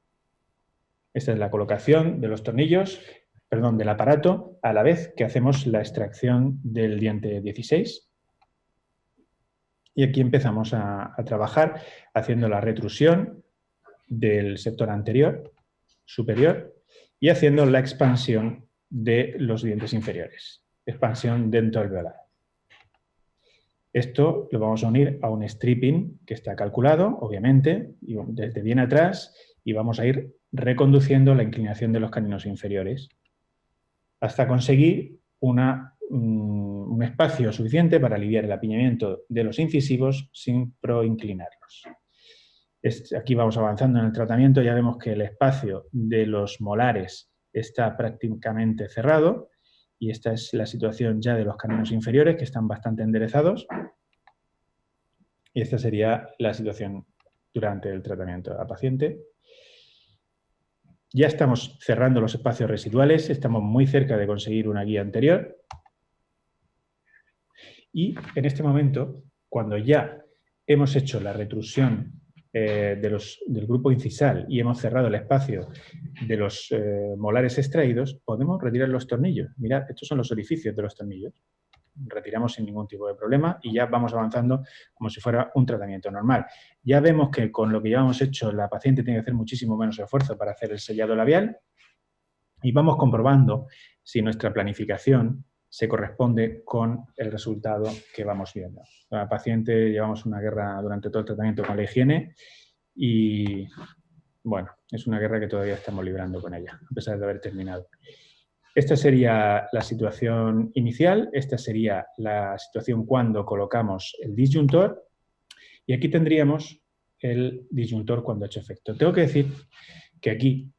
Esta es la colocación de los tornillos, perdón, del aparato, a la vez que hacemos la extracción del diente 16. Y aquí empezamos a trabajar haciendo la retrusión del sector anterior, superior, y haciendo la expansión de los dientes inferiores, expansión dentoalveolar. Esto lo vamos a unir a un stripping que está calculado, obviamente, y desde bien atrás, y vamos a ir reconduciendo la inclinación de los caninos inferiores hasta conseguir un espacio suficiente para aliviar el apiñamiento de los incisivos sin proinclinarlos. Aquí vamos avanzando en el tratamiento, ya vemos que el espacio de los molares está prácticamente cerrado y esta es la situación ya de los caninos inferiores, que están bastante enderezados, y esta sería la situación durante el tratamiento de la paciente. Ya estamos cerrando los espacios residuales, estamos muy cerca de conseguir una guía anterior, y en este momento, cuando ya hemos hecho la retrusión del grupo incisal y hemos cerrado el espacio de los molares extraídos, podemos retirar los tornillos. Mirad, estos son los orificios de los tornillos. Retiramos sin ningún tipo de problema y ya vamos avanzando como si fuera un tratamiento normal. Ya vemos que con lo que ya hemos hecho la paciente tiene que hacer muchísimo menos esfuerzo para hacer el sellado labial y vamos comprobando si nuestra planificación se corresponde con el resultado que vamos viendo. La paciente llevamos una guerra durante todo el tratamiento con la higiene y, bueno, es una guerra que todavía estamos librando con ella, a pesar de haber terminado. Esta sería la situación inicial, esta sería la situación cuando colocamos el disyuntor y aquí tendríamos el disyuntor cuando ha hecho efecto. Tengo que decir que aquí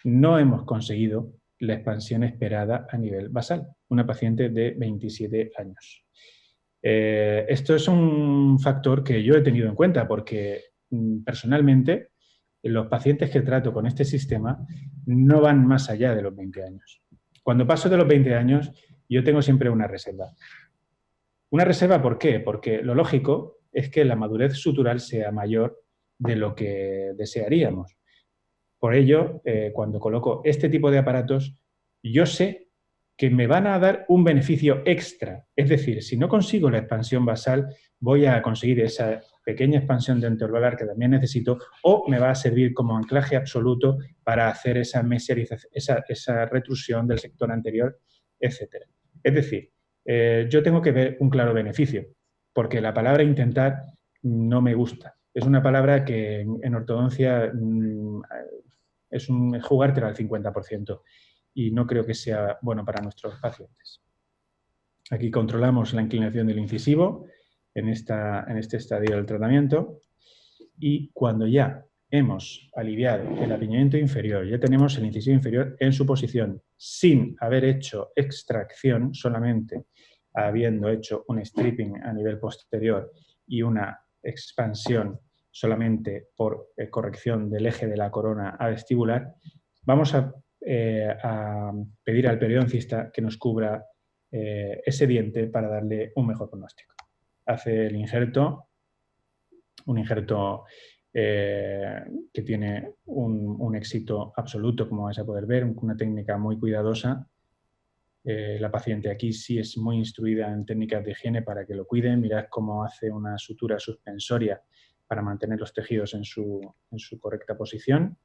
no hemos conseguido la expansión esperada a nivel basal, una paciente de 27 años. Esto es un factor que yo he tenido en cuenta porque personalmente los pacientes que trato con este sistema no van más allá de los 20 años. Cuando paso de los 20 años yo tengo siempre una reserva. ¿Una reserva por qué? Porque lo lógico es que la madurez sutural sea mayor de lo que desearíamos. Por ello, cuando coloco este tipo de aparatos, yo sé que me van a dar un beneficio extra. Es decir, si no consigo la expansión basal, voy a conseguir esa pequeña expansión dentoalveolar que también necesito, o me va a servir como anclaje absoluto para hacer esa mesialización, esa retrusión del sector anterior, etc. Es decir, yo tengo que ver un claro beneficio, porque la palabra intentar no me gusta. Es una palabra que en ortodoncia es jugártela al 50% y no creo que sea bueno para nuestros pacientes. Aquí controlamos la inclinación del incisivo en este estadio del tratamiento y cuando ya hemos aliviado el apiñamiento inferior, ya tenemos el incisivo inferior en su posición sin haber hecho extracción, solamente habiendo hecho un stripping a nivel posterior y una expansión solamente por corrección del eje de la corona a vestibular, vamos a pedir al periodoncista que nos cubra ese diente para darle un mejor pronóstico. Hace el injerto, un injerto que tiene un éxito absoluto, como vais a poder ver, una técnica muy cuidadosa. La paciente aquí sí es muy instruida en técnicas de higiene para que lo cuiden. Mirad cómo hace una sutura suspensoria para mantener los tejidos en su correcta posición.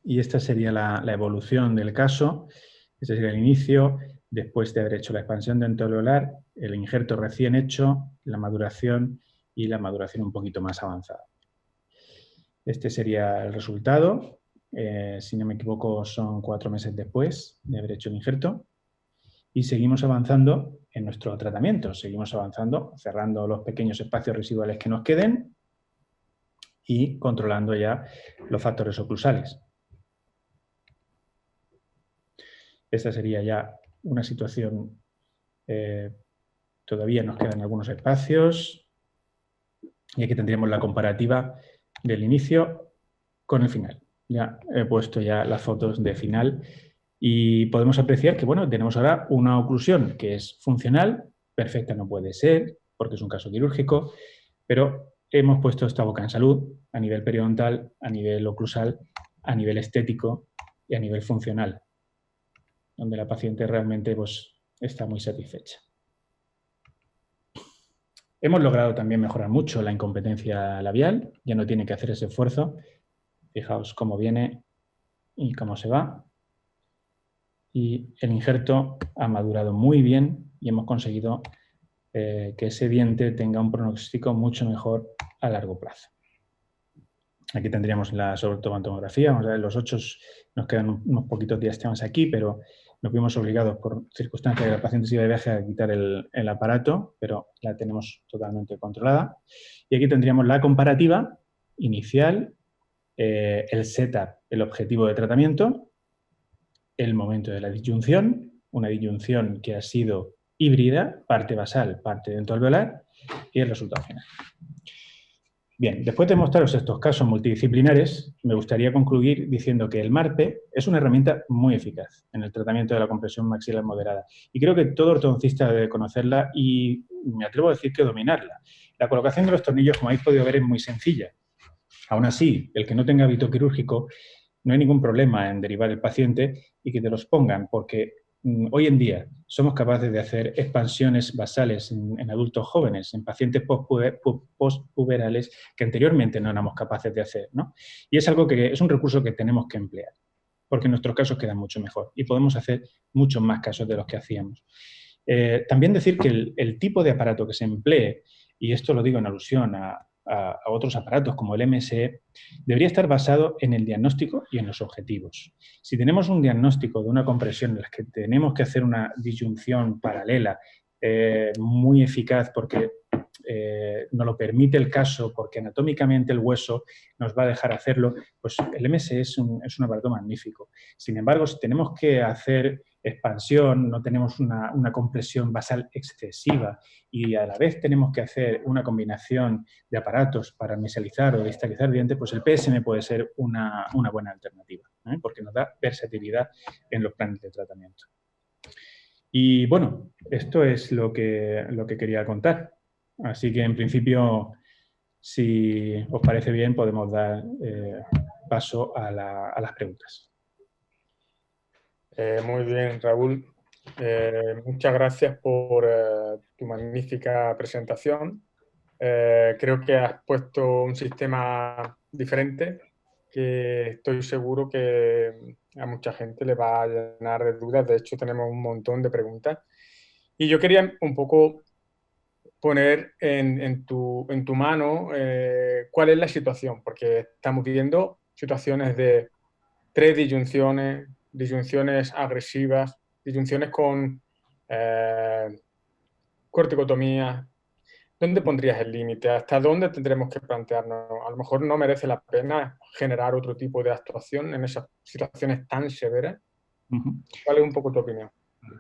Y esta sería la evolución del caso. Este sería el inicio, después de haber hecho la expansión dentoalveolar, el injerto recién hecho, la maduración y la maduración un poquito más avanzada. Este sería el resultado. Si no me equivoco, son 4 meses después de haber hecho el injerto. Y seguimos avanzando en nuestro tratamiento. Seguimos avanzando, cerrando los pequeños espacios residuales que nos queden y controlando ya los factores oclusales. Esta sería ya una situación, todavía nos quedan algunos espacios y aquí tendríamos la comparativa del inicio con el final. Ya he puesto ya las fotos de final y podemos apreciar que, bueno, tenemos ahora una oclusión que es funcional, perfecta no puede ser porque es un caso quirúrgico, pero hemos puesto esta boca en salud a nivel periodontal, a nivel oclusal, a nivel estético y a nivel funcional, donde la paciente realmente pues, está muy satisfecha. Hemos logrado también mejorar mucho la incompetencia labial, ya no tiene que hacer ese esfuerzo. Fijaos cómo viene y cómo se va. Y el injerto ha madurado muy bien y hemos conseguido que ese diente tenga un pronóstico mucho mejor a largo plazo. Aquí tendríamos la sobretomografía, vamos a ver, los 8 nos quedan unos poquitos días más aquí, pero nos vimos obligados por circunstancias de que la paciente se iba de viaje a quitar el aparato, pero la tenemos totalmente controlada. Y aquí tendríamos la comparativa inicial, el setup, el objetivo de tratamiento, el momento de la disyunción, una disyunción que ha sido híbrida, parte basal, parte dentoalveolar, y el resultado final. Bien, después de mostraros estos casos multidisciplinares, me gustaría concluir diciendo que el MARPE es una herramienta muy eficaz en el tratamiento de la compresión maxilar moderada. Y creo que todo ortodoncista debe conocerla y me atrevo a decir que dominarla. La colocación de los tornillos, como habéis podido ver, es muy sencilla. Aún así, el que no tenga hábito quirúrgico, no hay ningún problema en derivar el paciente y que te los pongan, porque hoy en día somos capaces de hacer expansiones basales en adultos jóvenes, en pacientes postpuberales que anteriormente no éramos capaces de hacer, ¿no? Y es algo que es un recurso que tenemos que emplear, porque en nuestros casos quedan mucho mejor y podemos hacer muchos más casos de los que hacíamos. También decir que el tipo de aparato que se emplee, y esto lo digo en alusión a otros aparatos como el MSE, debería estar basado en el diagnóstico y en los objetivos. Si tenemos un diagnóstico de una compresión en la que tenemos que hacer una disyunción paralela muy eficaz porque nos lo permite el caso, porque anatómicamente el hueso nos va a dejar hacerlo, pues el MSE es un aparato magnífico. Sin embargo, si tenemos que hacer expansión, no tenemos una compresión basal excesiva y a la vez tenemos que hacer una combinación de aparatos para mesializar o distalizar dientes, pues el PSM puede ser una buena alternativa, porque nos da versatilidad en los planes de tratamiento. Y bueno, esto es lo que quería contar. Así que en principio, si os parece bien, podemos dar paso a las preguntas. Muy bien, Raúl. Muchas gracias por tu magnífica presentación. Creo que has puesto un sistema diferente que estoy seguro que a mucha gente le va a llenar de dudas. De hecho, tenemos un montón de preguntas. Y yo quería un poco poner en tu mano cuál es la situación, porque estamos viendo situaciones de 3 disyunciones agresivas, disyunciones con corticotomía. ¿Dónde pondrías el límite? ¿Hasta dónde tendremos que plantearnos? A lo mejor no merece la pena generar otro tipo de actuación en esas situaciones tan severas. ¿Cuál es un poco tu opinión?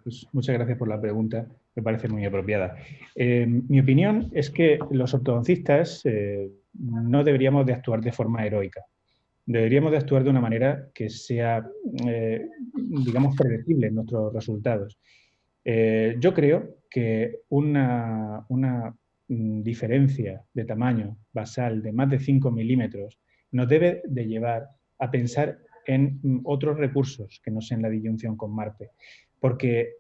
Pues muchas gracias por la pregunta, me parece muy apropiada. Mi opinión es que los ortodoncistas no deberíamos de actuar de forma heroica. Deberíamos de actuar de una manera que sea, digamos, predecible en nuestros resultados. Yo creo que una diferencia de tamaño basal de más de 5 milímetros nos debe de llevar a pensar en otros recursos que no sean la disyunción con MARPE. porque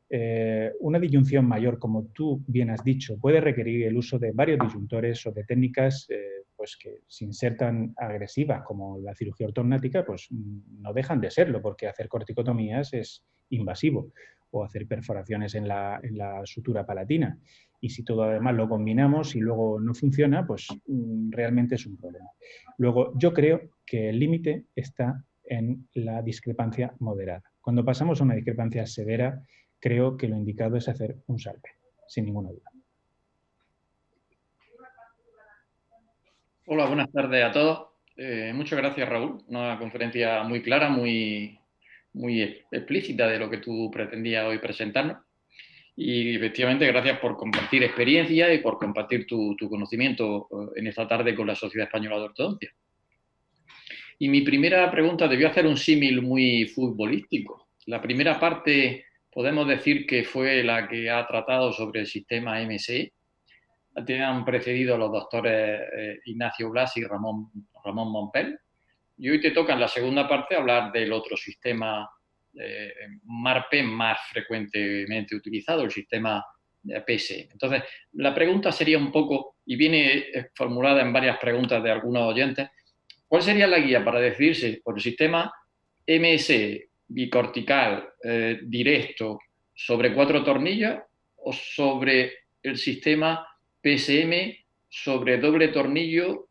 una disyunción mayor, como tú bien has dicho, puede requerir el uso de varios disyuntores o de técnicas pues que, sin ser tan agresivas como la cirugía ortognática, pues no dejan de serlo, porque hacer corticotomías es invasivo, o hacer perforaciones en la sutura palatina. Y si todo además lo combinamos y luego no funciona, pues realmente es un problema. Luego, yo creo que el límite está en la discrepancia moderada. Cuando pasamos a una discrepancia severa, creo que lo indicado es hacer un salpe, sin ninguna duda. Hola, buenas tardes a todos. Muchas gracias, Raúl. Una conferencia muy clara, muy explícita de lo que tú pretendías hoy presentarnos. Y efectivamente, gracias por compartir experiencia y por compartir tu conocimiento en esta tarde con la Sociedad Española de Ortodoncia. Y mi primera pregunta, te voy a hacer un símil muy futbolístico. La primera parte podemos decir que fue la que ha tratado sobre el sistema MSE. Te han precedido los doctores Ignacio Blas y Ramón Mompel. Y hoy te toca en la segunda parte hablar del otro sistema MARPE más frecuentemente utilizado, el sistema PSE. Entonces, la pregunta sería un poco, y viene formulada en varias preguntas de algunos oyentes, ¿cuál sería la guía para decidirse por el sistema MSE bicortical directo sobre 4 tornillos o sobre el sistema PSM sobre doble tornillo,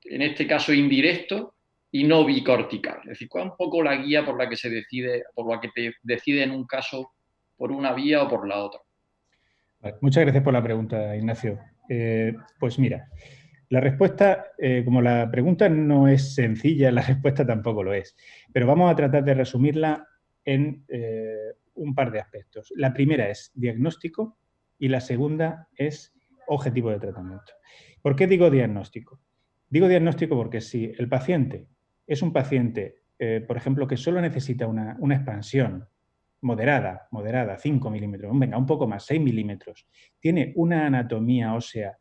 en este caso indirecto, y no bicortical? Es decir, ¿cuál es un poco la guía por la que se decide, por la que te decide en un caso por una vía o por la otra? Vale, muchas gracias por la pregunta, Ignacio. Pues mira, la respuesta, como la pregunta no es sencilla, la respuesta tampoco lo es. Pero vamos a tratar de resumirla en un par de aspectos. La primera es diagnóstico y la segunda es objetivo de tratamiento. ¿Por qué digo diagnóstico? Digo diagnóstico porque si el paciente es un paciente, por ejemplo, que solo necesita una expansión moderada, 5 milímetros, venga, un poco más, 6 milímetros, tiene una anatomía ósea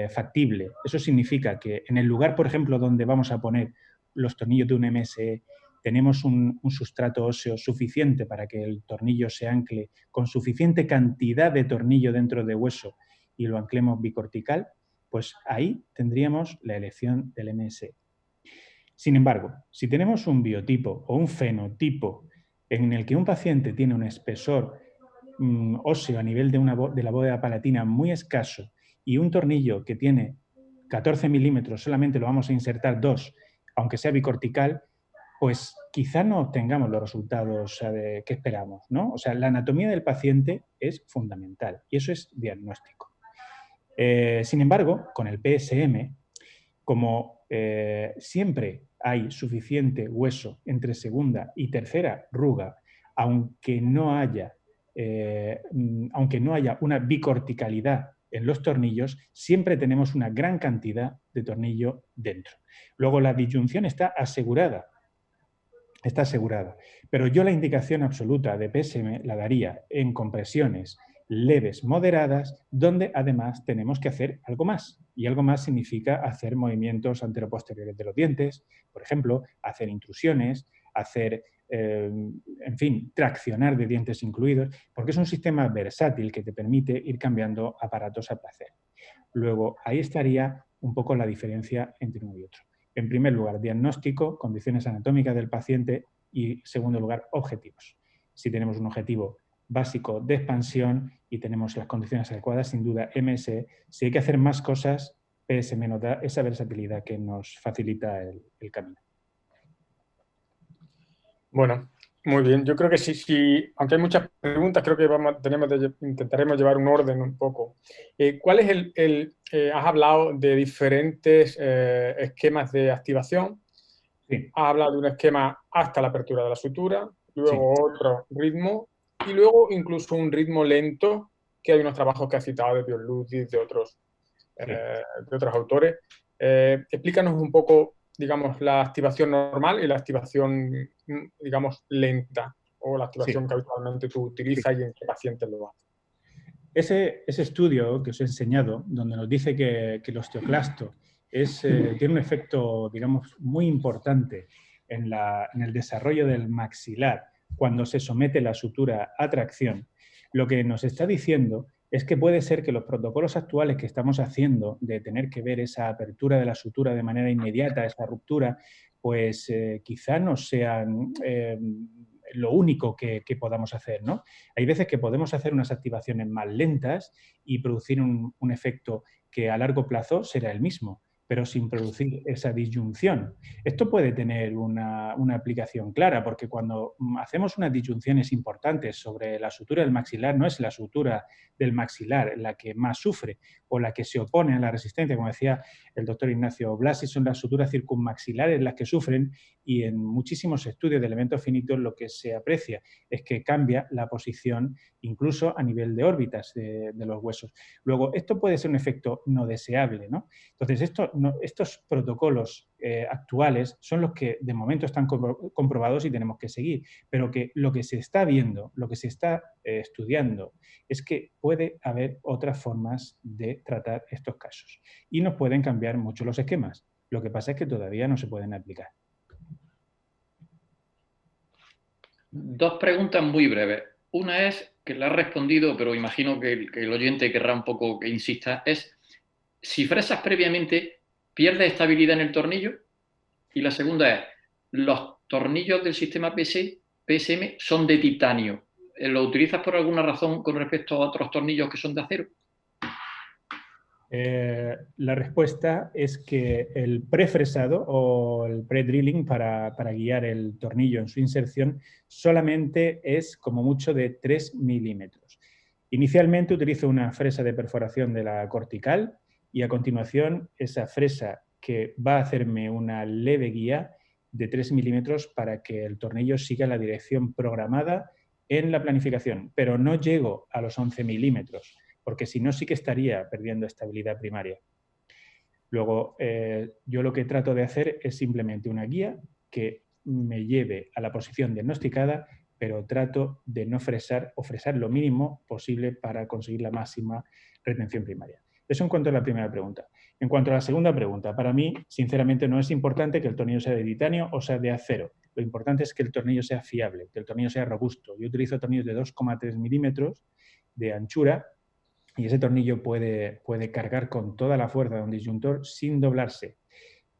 factible, eso significa que en el lugar, por ejemplo, donde vamos a poner los tornillos de un MSE, tenemos un sustrato óseo suficiente para que el tornillo se ancle con suficiente cantidad de tornillo dentro de hueso y lo anclemos bicortical, pues ahí tendríamos la elección del MSE. Sin embargo, si tenemos un biotipo o un fenotipo en el que un paciente tiene un espesor óseo a nivel de la bóveda palatina muy escaso y un tornillo que tiene 14 milímetros, solamente lo vamos a insertar 2, aunque sea bicortical, pues quizá no obtengamos los resultados que esperamos, ¿no? O sea, la anatomía del paciente es fundamental y eso es diagnóstico. Sin embargo, con el PSM, como siempre hay suficiente hueso entre segunda y tercera ruga, aunque no haya una bicorticalidad en los tornillos, siempre tenemos una gran cantidad de tornillo dentro. Luego la disyunción está asegurada, pero yo la indicación absoluta de PSM la daría en compresiones leves, moderadas, donde además tenemos que hacer algo más. Y algo más significa hacer movimientos anteroposteriores de los dientes, por ejemplo, hacer intrusiones, hacer, en fin, traccionar de dientes incluidos, porque es un sistema versátil que te permite ir cambiando aparatos a placer. Luego, ahí estaría un poco la diferencia entre uno y otro. En primer lugar, diagnóstico, condiciones anatómicas del paciente y, en segundo lugar, objetivos. Si tenemos un objetivo básico de expansión y tenemos las condiciones adecuadas, sin duda MSE. Si hay que hacer más cosas, PSM nos da esa versatilidad que nos facilita el camino. Bueno, muy bien. Yo creo que sí, aunque hay muchas preguntas, creo que intentaremos llevar un orden un poco. ¿Cuál es has hablado de diferentes esquemas de activación? Sí. Has hablado de un esquema hasta la apertura de la sutura, luego Sí. otro ritmo y luego incluso un ritmo lento, que hay unos trabajos que has citado de Björn Ludwig, de otros autores. Explícanos un poco, digamos, la activación normal y la activación, digamos, lenta, o la activación que habitualmente tú utilizas y en qué pacientes lo haces. Ese estudio que os he enseñado, donde nos dice que el osteoclasto tiene un efecto, digamos, muy importante en el desarrollo del maxilar cuando se somete la sutura a tracción, lo que nos está diciendo es que puede ser que los protocolos actuales que estamos haciendo de tener que ver esa apertura de la sutura de manera inmediata, esa ruptura, pues quizá no sean lo único que podamos hacer, ¿no? Hay veces que podemos hacer unas activaciones más lentas y producir un efecto que a largo plazo será el mismo, pero sin producir esa disyunción. Esto puede tener una aplicación clara, porque cuando hacemos unas disyunciones importantes sobre la sutura del maxilar, no es la sutura del maxilar la que más sufre o la que se opone a la resistencia, como decía el doctor Ignacio Blasi, son las suturas circunmaxilares las que sufren, y en muchísimos estudios de elementos finitos lo que se aprecia es que cambia la posición incluso a nivel de órbitas de los huesos. Luego, esto puede ser un efecto no deseable, ¿no? Entonces, estos protocolos actuales son los que de momento están comprobados y tenemos que seguir, pero que lo que se está viendo, lo que se está estudiando, es que puede haber otras formas de tratar estos casos y nos pueden cambiar mucho los esquemas. Lo que pasa es que todavía no se pueden aplicar. Dos preguntas muy breves. Una es, que la has respondido, pero imagino que el oyente querrá un poco que insista, es si fresas previamente, ¿pierdes estabilidad en el tornillo? Y la segunda es, ¿los tornillos del sistema PSM son de titanio? ¿Lo utilizas por alguna razón con respecto a otros tornillos que son de acero? La respuesta es que el prefresado o el pre-drilling para guiar el tornillo en su inserción solamente es como mucho de 3 milímetros. Inicialmente utilizo una fresa de perforación de la cortical y a continuación esa fresa que va a hacerme una leve guía de 3 milímetros para que el tornillo siga la dirección programada en la planificación, pero no llego a los 11 milímetros, porque si no sí que estaría perdiendo estabilidad primaria. Luego, yo lo que trato de hacer es simplemente una guía que me lleve a la posición diagnosticada, pero trato de no fresar o fresar lo mínimo posible para conseguir la máxima retención primaria. Eso en cuanto a la primera pregunta. En cuanto a la segunda pregunta, para mí, sinceramente, no es importante que el tornillo sea de titanio o sea de acero. Lo importante es que el tornillo sea fiable, que el tornillo sea robusto. Yo utilizo tornillos de 2,3 milímetros de anchura, y ese tornillo puede cargar con toda la fuerza de un disyuntor sin doblarse,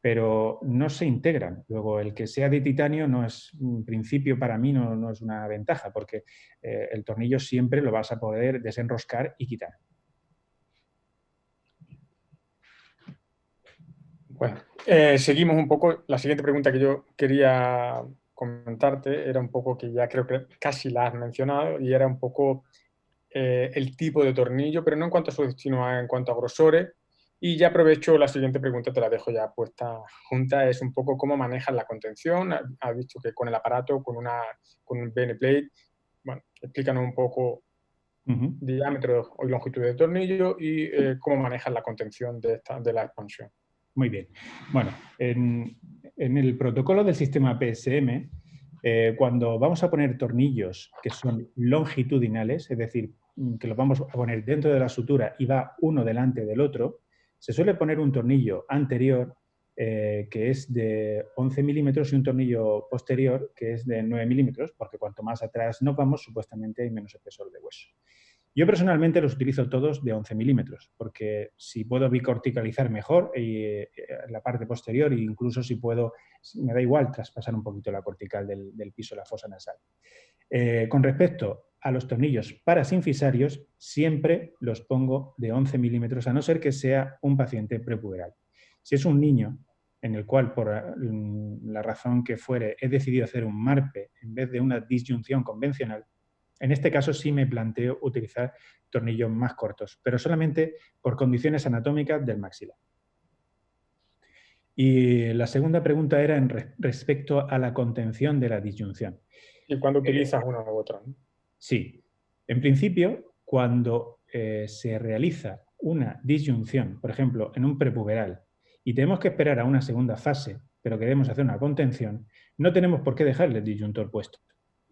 pero no se integran. Luego, el que sea de titanio no es, en principio para mí no es una ventaja, porque el tornillo siempre lo vas a poder desenroscar y quitar. Bueno, seguimos un poco. La siguiente pregunta que yo quería comentarte era un poco, que ya creo que casi la has mencionado, y era un poco el tipo de tornillo, pero no en cuanto a su destino, en cuanto a grosores. Y ya aprovecho la siguiente pregunta, te la dejo ya puesta junta, es un poco cómo manejas la contención. Has dicho que con el aparato, con un bene plate. Bueno, explícanos un poco diámetro o longitud de tornillo y cómo manejas la contención de la expansión. Muy bien. Bueno, en el protocolo del sistema PSM, cuando vamos a poner tornillos que son longitudinales, es decir, que los vamos a poner dentro de la sutura y va uno delante del otro, se suele poner un tornillo anterior que es de 11 milímetros y un tornillo posterior que es de 9 milímetros, porque cuanto más atrás nos vamos, supuestamente hay menos espesor de hueso. Yo personalmente los utilizo todos de 11 milímetros, porque si puedo bicorticalizar mejor la parte posterior, e incluso si puedo, me da igual traspasar un poquito la cortical del piso de la fosa nasal. Con respecto a los tornillos parasinfisarios, siempre los pongo de 11 milímetros, a no ser que sea un paciente prepuberal. Si es un niño en el cual, por la razón que fuere, he decidido hacer un MARPE en vez de una disyunción convencional, en este caso sí me planteo utilizar tornillos más cortos, pero solamente por condiciones anatómicas del maxilar. Y la segunda pregunta era respecto a la contención de la disyunción. ¿Y cuándo utilizas uno u otro? Sí. En principio, cuando se realiza una disyunción, por ejemplo, en un prepuberal, y tenemos que esperar a una segunda fase, pero queremos hacer una contención, no tenemos por qué dejarle el disyuntor puesto.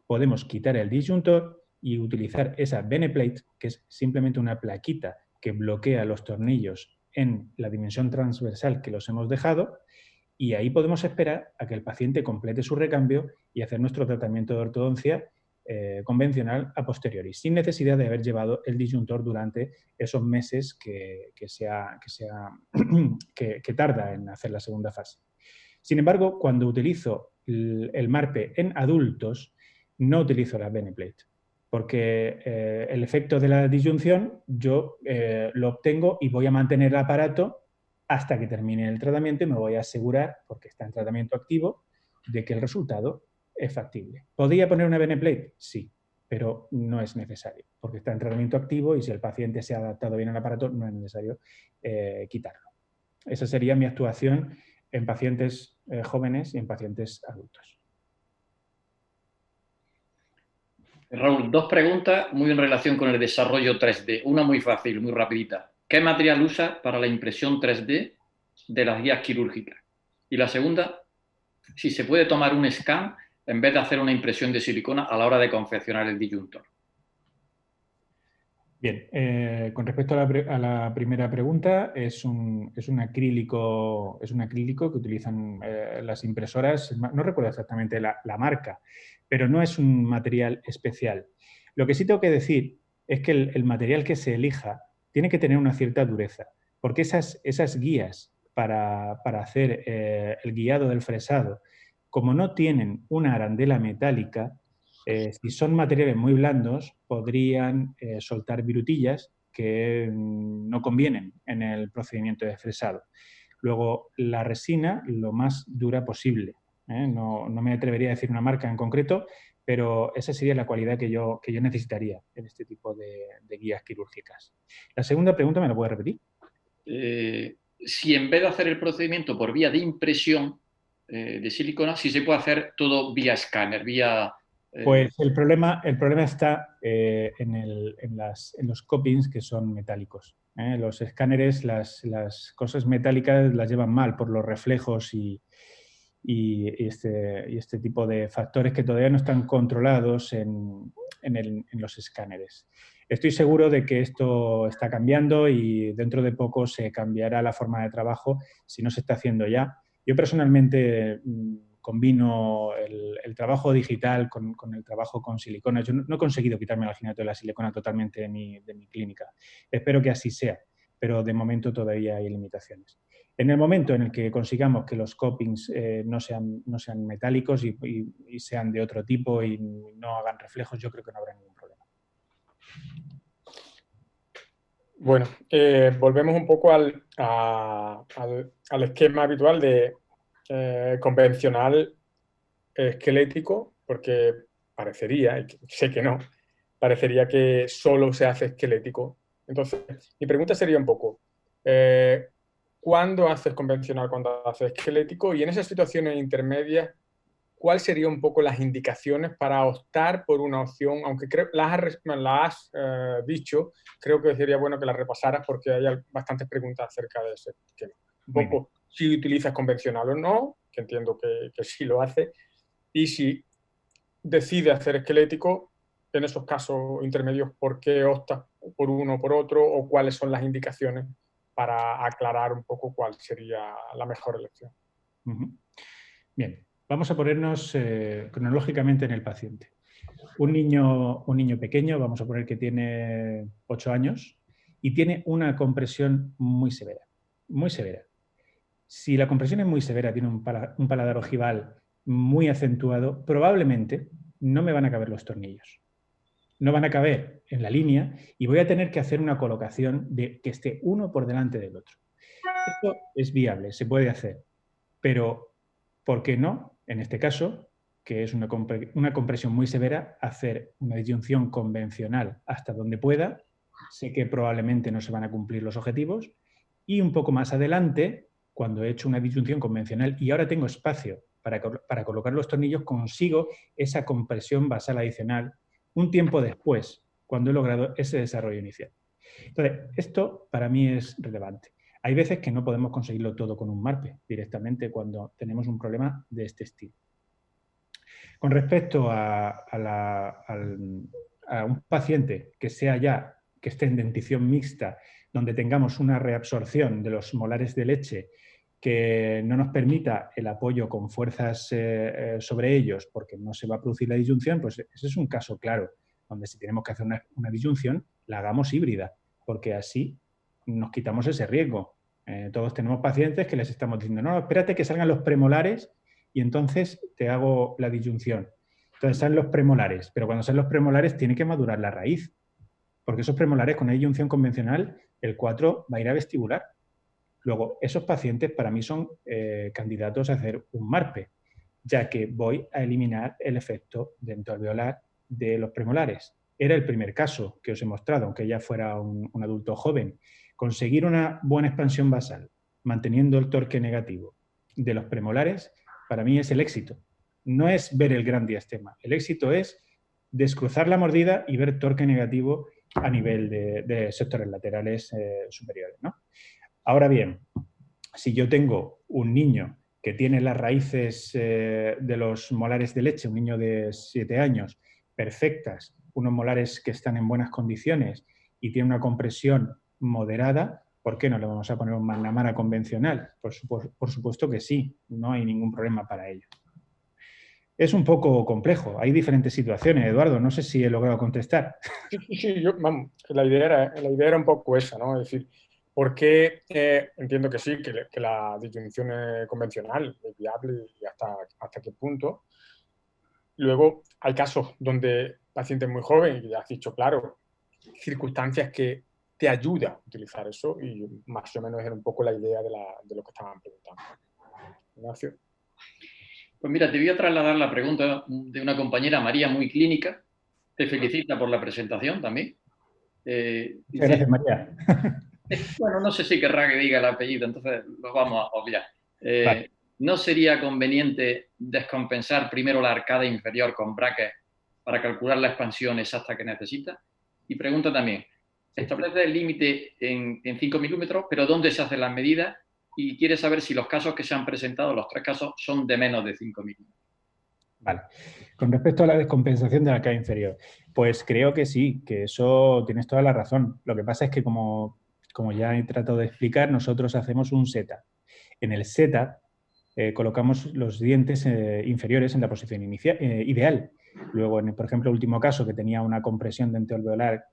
Podemos quitar el disyuntor y utilizar esa bene plate, que es simplemente una plaquita que bloquea los tornillos en la dimensión transversal que los hemos dejado, y ahí podemos esperar a que el paciente complete su recambio y hacer nuestro tratamiento de ortodoncia convencional a posteriori, sin necesidad de haber llevado el disyuntor durante esos meses que tarda en hacer la segunda fase. Sin embargo, cuando utilizo el MARPE en adultos, no utilizo la Beneplate, porque el efecto de la disyunción yo lo obtengo y voy a mantener el aparato hasta que termine el tratamiento y me voy a asegurar, porque está en tratamiento activo, de que el resultado es factible. ¿Podría poner una Beneplate? Sí, pero no es necesario, porque está en tratamiento activo y si el paciente se ha adaptado bien al aparato, no es necesario quitarlo. Esa sería mi actuación en pacientes jóvenes y en pacientes adultos. Raúl, dos preguntas muy en relación con el desarrollo 3D. Una muy fácil, muy rapidita. ¿Qué material usa para la impresión 3D de las guías quirúrgicas? Y la segunda, si se puede tomar un scan en vez de hacer una impresión de silicona a la hora de confeccionar el disyuntor. Bien, con respecto a la primera pregunta, es un acrílico que utilizan las impresoras, no recuerdo exactamente la marca, pero no es un material especial. Lo que sí tengo que decir es que el material que se elija tiene que tener una cierta dureza, porque esas guías para hacer el guiado del fresado, como no tienen una arandela metálica, si son materiales muy blandos, podrían soltar virutillas que no convienen en el procedimiento de fresado. Luego, la resina lo más dura posible. No me atrevería a decir una marca en concreto, pero esa sería la cualidad que yo necesitaría en este tipo de guías quirúrgicas. La segunda pregunta, ¿me la puedes repetir? Si en vez de hacer el procedimiento por vía de impresión de silicona, si se puede hacer todo vía escáner, vía... Pues el problema está en los copings que son metálicos. Los escáneres, las cosas metálicas las llevan mal por los reflejos y este tipo de factores que todavía no están controlados en los escáneres. Estoy seguro de que esto está cambiando y dentro de poco se cambiará la forma de trabajo si no se está haciendo ya. Yo personalmente combino el trabajo digital con el trabajo con silicona. Yo no he conseguido quitarme el alginato de la silicona totalmente de mi clínica. Espero que así sea, pero de momento todavía hay limitaciones. En el momento en el que consigamos que los copings no sean metálicos y sean de otro tipo y no hagan reflejos, yo creo que no habrá ningún problema. Bueno, volvemos un poco al esquema habitual de convencional esquelético, porque parecería, y sé que no, parecería que solo se hace esquelético. Entonces, mi pregunta sería un poco, ¿cuándo haces convencional, cuándo haces esquelético? Y en esas situaciones intermedias, ¿cuáles serían un poco las indicaciones para optar por una opción? Aunque creo las has dicho, creo que sería bueno que las repasaras porque hay bastantes preguntas acerca de ese tema. Un poco si utilizas convencional o no, que entiendo que sí lo hace, y si decides hacer esquelético, en esos casos intermedios, ¿por qué optas por uno o por otro? ¿O cuáles son las indicaciones para aclarar un poco cuál sería la mejor elección? Bien, vamos a ponernos cronológicamente en el paciente. Un niño pequeño, vamos a poner que tiene 8 años y tiene una compresión muy severa, muy severa. Si la compresión es muy severa, tiene un paladar ojival muy acentuado, probablemente no me van a caber los tornillos. No van a caber en la línea y voy a tener que hacer una colocación de que esté uno por delante del otro. Esto es viable, se puede hacer, pero ¿por qué no? En este caso, que es una compresión muy severa, hacer una disyunción convencional hasta donde pueda. Sé que probablemente no se van a cumplir los objetivos y un poco más adelante, cuando he hecho una disyunción convencional y ahora tengo espacio para colocar los tornillos, consigo esa compresión basal adicional un tiempo después, cuando he logrado ese desarrollo inicial. Entonces, esto para mí es relevante. Hay veces que no podemos conseguirlo todo con un MARPE directamente cuando tenemos un problema de este estilo. Con respecto a un paciente que esté en dentición mixta, donde tengamos una reabsorción de los molares de leche que no nos permita el apoyo con fuerzas sobre ellos porque no se va a producir la disyunción, pues ese es un caso claro, donde si tenemos que hacer una disyunción, la hagamos híbrida, porque así nos quitamos ese riesgo. Todos tenemos pacientes que les estamos diciendo, no, espérate que salgan los premolares y entonces te hago la disyunción. Entonces salen los premolares, pero cuando salen los premolares tiene que madurar la raíz, porque esos premolares con una disyunción convencional, el 4 va a ir a vestibular. Luego, esos pacientes para mí son candidatos a hacer un MARPE, ya que voy a eliminar el efecto dentoalveolar de los premolares. Era el primer caso que os he mostrado, aunque ya fuera un adulto joven. Conseguir una buena expansión basal, manteniendo el torque negativo de los premolares, para mí es el éxito. No es ver el gran diastema. El éxito es descruzar la mordida y ver torque negativo a nivel de sectores laterales superiores, ¿no? Ahora bien, si yo tengo un niño que tiene las raíces de los molares de leche, un niño de 7 años, perfectas, unos molares que están en buenas condiciones y tiene una compresión moderada, ¿por qué no le vamos a poner un McNamara convencional? Por supuesto que sí, no hay ningún problema para ello. Es un poco complejo, hay diferentes situaciones. Eduardo, no sé si he logrado contestar. Sí, vamos, la idea era un poco esa, ¿no? Es decir, ¿por qué entiendo que sí, que la disyunción convencional es viable y hasta qué punto? Luego hay casos donde pacientes muy jóvenes, y ya has dicho, claro, circunstancias que te ayudan a utilizar eso y más o menos era un poco la idea de lo que estaban preguntando. Ignacio. Pues mira, te voy a trasladar la pregunta de una compañera, María, muy clínica. Te felicita por la presentación también. Muchas gracias, María. Bueno, no sé si querrá que diga el apellido, entonces lo vamos a obviar. Vale. ¿No sería conveniente descompensar primero la arcada inferior con brackets para calcular la expansión exacta que necesita? Y pregunta también, establece el límite en 5 milímetros, pero ¿dónde se hacen las medidas? Y quiere saber si los casos que se han presentado, los 3 casos, son de menos de 5 milímetros. Vale. Con respecto a la descompensación de la arcada inferior, pues creo que sí, que eso tienes toda la razón. Lo que pasa es que, como ya he tratado de explicar, nosotros hacemos un setup. En el setup colocamos los dientes inferiores en la posición ideal. Luego, por ejemplo, el último caso, que tenía una compresión dentoalveolar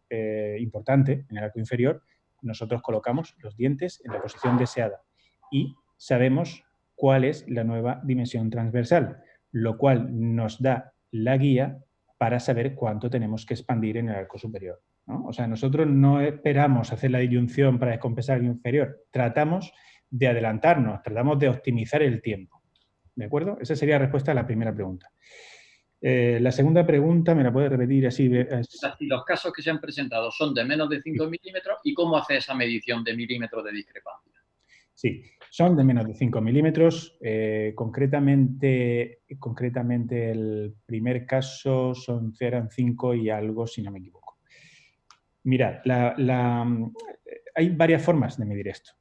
importante en el arco inferior, nosotros colocamos los dientes en la posición deseada y sabemos cuál es la nueva dimensión transversal, lo cual nos da la guía para saber cuánto tenemos que expandir en el arco superior, ¿no? O sea, nosotros no esperamos hacer la disyunción para descompensar el inferior, tratamos de adelantarnos, tratamos de optimizar el tiempo. ¿De acuerdo? Esa sería la respuesta a la primera pregunta. La segunda pregunta, ¿me la puedes repetir así? Si los casos que se han presentado son de menos de 5 milímetros, ¿y cómo hace esa medición de milímetros de discrepancia? Sí, son de menos de 5 milímetros. Concretamente el primer caso eran 5 y algo, si no me equivoco. Mirad, hay varias formas de medir esto.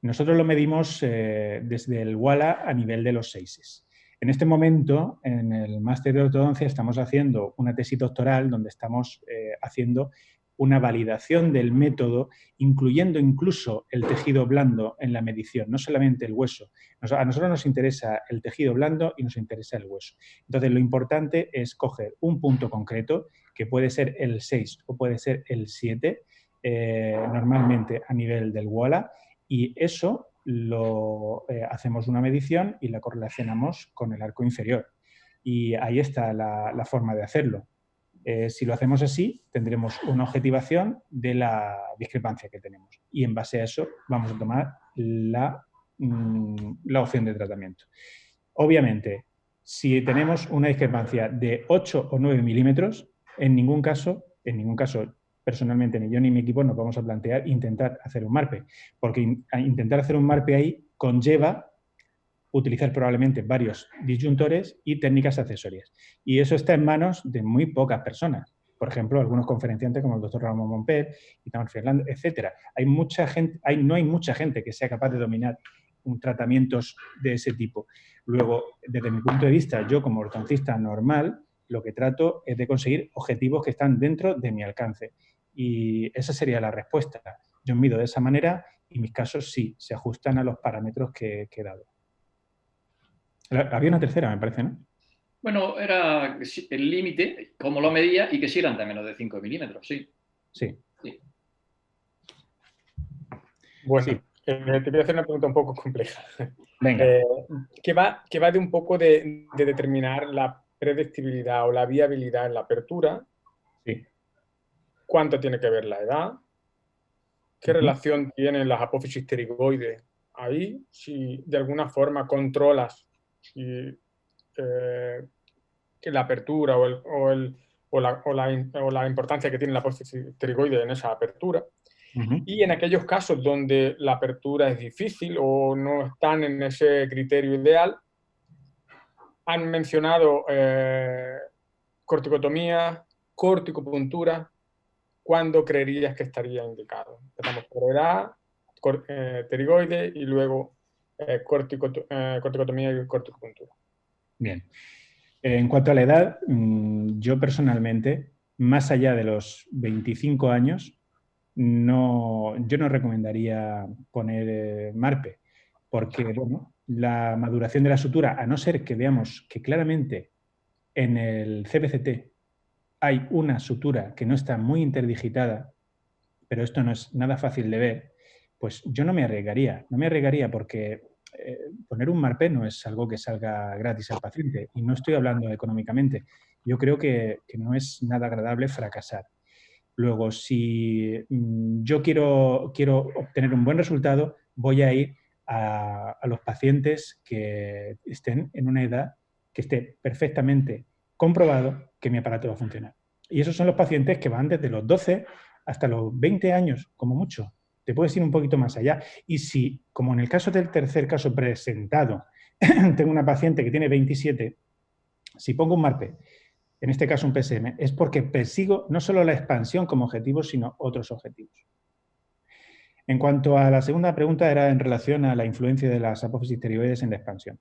Nosotros lo medimos desde el WALA a nivel de los 6. En este momento, en el máster de ortodoncia, estamos haciendo una tesis doctoral donde estamos haciendo una validación del método, incluyendo incluso el tejido blando en la medición, no solamente el hueso. A nosotros nos interesa el tejido blando y nos interesa el hueso. Entonces, lo importante es coger un punto concreto, que puede ser el 6 o puede ser el 7, normalmente a nivel del WALA, y eso hacemos una medición y la correlacionamos con el arco inferior. Y ahí está la forma de hacerlo. Si lo hacemos así, tendremos una objetivación de la discrepancia que tenemos. Y en base a eso vamos a tomar la opción de tratamiento. Obviamente, si tenemos una discrepancia de 8 o 9 milímetros, en ningún caso, personalmente ni yo ni mi equipo nos vamos a plantear intentar hacer un MARPE, porque intentar hacer un MARPE ahí conlleva utilizar probablemente varios disyuntores y técnicas accesorias. Y eso está en manos de muy pocas personas. Por ejemplo, algunos conferenciantes como el doctor Ramón Mompet, Itamar Fernández, etc. No hay mucha gente que sea capaz de dominar tratamientos de ese tipo. Luego, desde mi punto de vista, yo como ortodoncista normal, lo que trato es de conseguir objetivos que están dentro de mi alcance. Y esa sería la respuesta. Yo mido de esa manera y mis casos sí, se ajustan a los parámetros que he dado. Había una tercera, me parece, ¿no? Bueno, era el límite, cómo lo medía y que si eran de menos de 5 milímetros, sí. Sí. Sí. Bueno, Sí. te voy a hacer una pregunta un poco compleja. Venga. Que va de un poco de determinar la predictibilidad o la viabilidad en la apertura. Sí. ¿Cuánto tiene que ver la edad? ¿Qué relación tienen las apófisis pterigoides ahí? Si de alguna forma controlas que la apertura o la importancia que tiene la apófisis pterigoide en esa apertura. Y en aquellos casos donde la apertura es difícil o no están en ese criterio ideal, han mencionado corticotomía, corticopuntura. ¿Cuándo creerías que estaría indicado? Empezamos por edad, pterigoide y luego corticotomía y corticopuntura. Bien. En cuanto a la edad, yo personalmente, más allá de los 25 años, yo no recomendaría poner MARPE, porque bueno, la maduración de la sutura, a no ser que veamos que claramente en el CBCT hay una sutura que no está muy interdigitada, pero esto no es nada fácil de ver, pues yo no me arriesgaría. No me arriesgaría porque poner un MARPE no es algo que salga gratis al paciente, y no estoy hablando económicamente. Yo creo que no es nada agradable fracasar. Luego, si yo quiero obtener un buen resultado, voy a ir a los pacientes que estén en una edad que esté perfectamente comprobado que mi aparato va a funcionar. Y esos son los pacientes que van desde los 12 hasta los 20 años, como mucho. Te puedes ir un poquito más allá. Y si, como en el caso del tercer caso presentado, tengo una paciente que tiene 27, si pongo un MARPE, en este caso un PSM, es porque persigo no solo la expansión como objetivo, sino otros objetivos. En cuanto a la segunda pregunta, era en relación a la influencia de las apófisis pterigoides en la expansión.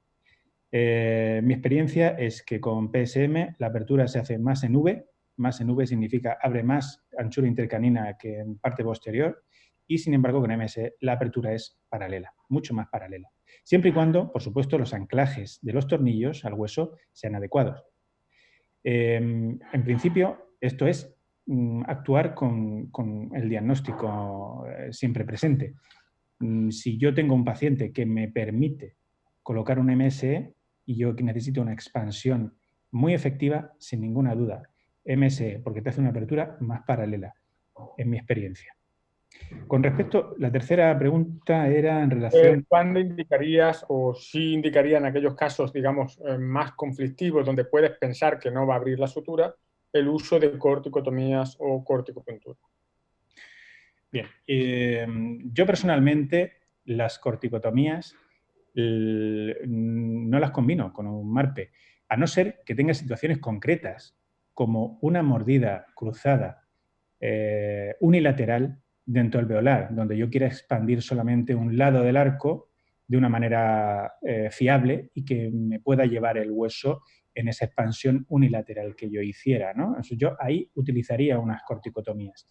Mi experiencia es que con PSM la apertura se hace más en V. Más en V significa abre más anchura intercanina que en parte posterior, y sin embargo con MS la apertura es paralela, mucho más paralela. Siempre y cuando, por supuesto, los anclajes de los tornillos al hueso sean adecuados. En principio, esto es actuar con el diagnóstico siempre presente. Si yo tengo un paciente que me permite colocar un MSE y yo que necesito una expansión muy efectiva, sin ninguna duda, MSE, porque te hace una apertura más paralela, en mi experiencia. Con respecto, la tercera pregunta era en relación... ¿Cuándo indicarías o sí indicaría en aquellos casos, digamos, más conflictivos, donde puedes pensar que no va a abrir la sutura, el uso de corticotomías o corticopuntura? Bien, yo personalmente las corticotomías no las combino con un MARPE, a no ser que tenga situaciones concretas, como una mordida cruzada unilateral dentro alveolar, donde yo quiera expandir solamente un lado del arco de una manera fiable y que me pueda llevar el hueso en esa expansión unilateral que yo hiciera, ¿no? Entonces, yo ahí utilizaría unas corticotomías.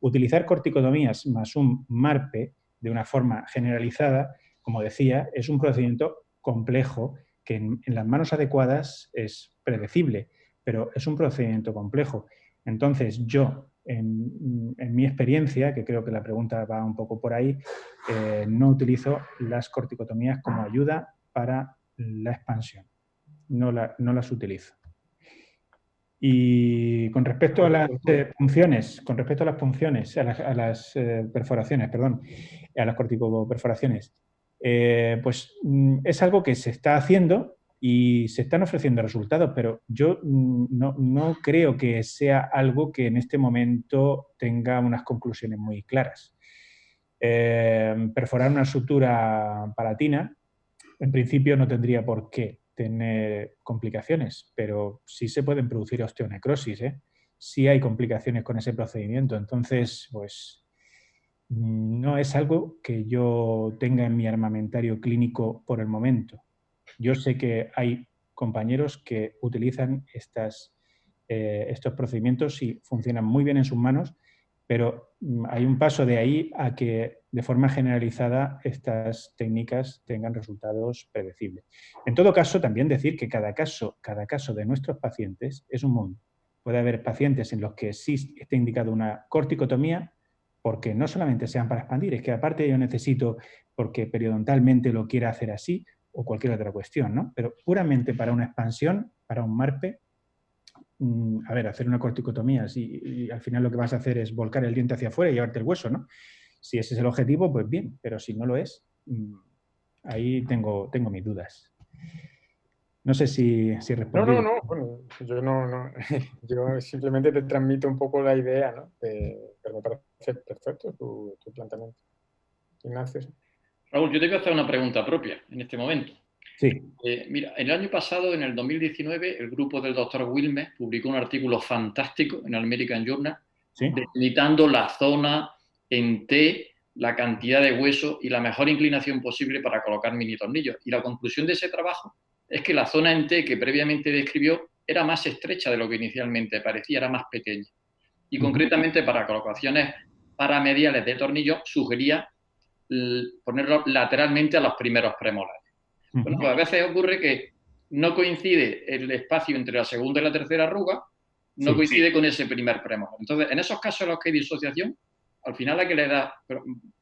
Utilizar corticotomías más un MARPE de una forma generalizada, como decía, es un procedimiento complejo que en las manos adecuadas es predecible, pero es un procedimiento complejo. Entonces, yo, en mi experiencia, que creo que la pregunta va un poco por ahí, no utilizo las corticotomías como ayuda para la expansión. No las utilizo. Y con respecto a las punciones, a las perforaciones, perdón, a las corticoperforaciones, pues es algo que se está haciendo y se están ofreciendo resultados, pero yo no creo que sea algo que en este momento tenga unas conclusiones muy claras. Perforar una sutura palatina, en principio no tendría por qué tener complicaciones, pero sí se pueden producir osteonecrosis, ¿eh? Sí hay complicaciones con ese procedimiento. Entonces, pues no es algo que yo tenga en mi armamentario clínico por el momento. Yo sé que hay compañeros que utilizan estos procedimientos y funcionan muy bien en sus manos, pero hay un paso de ahí a que de forma generalizada estas técnicas tengan resultados predecibles. En todo caso, también decir que cada caso de nuestros pacientes es un mundo. Puede haber pacientes en los que sí esté indicado una corticotomía, porque no solamente sean para expandir, es que aparte yo necesito porque periodontalmente lo quiera hacer así o cualquier otra cuestión, ¿no? Pero puramente para una expansión, para un MARPE, a ver, hacer una corticotomía, y al final lo que vas a hacer es volcar el diente hacia afuera y llevarte el hueso, ¿no? Si ese es el objetivo, pues bien, pero si no lo es, ahí tengo mis dudas. No sé si respondí. No, bueno, yo simplemente te transmito un poco la idea, ¿no? Pero me parece perfecto tu planteamiento. Ignacio. Raúl, yo te voy a hacer una pregunta propia en este momento. Sí. Mira, el año pasado, en el 2019, el grupo del doctor Wilmes publicó un artículo fantástico en American Journal, ¿Sí? delimitando la zona en T, la cantidad de hueso y la mejor inclinación posible para colocar mini tornillos. Y la conclusión de ese trabajo es que la zona en T que previamente describió era más estrecha de lo que inicialmente parecía, era más pequeña. Y concretamente para colocaciones paramediales de tornillos sugería ponerlo lateralmente a los primeros premolares. Bueno, pues a veces ocurre que no coincide el espacio entre la segunda y la tercera arruga, no coincide con ese primer premolar. Entonces, en esos casos en los que hay disociación, al final hay que le da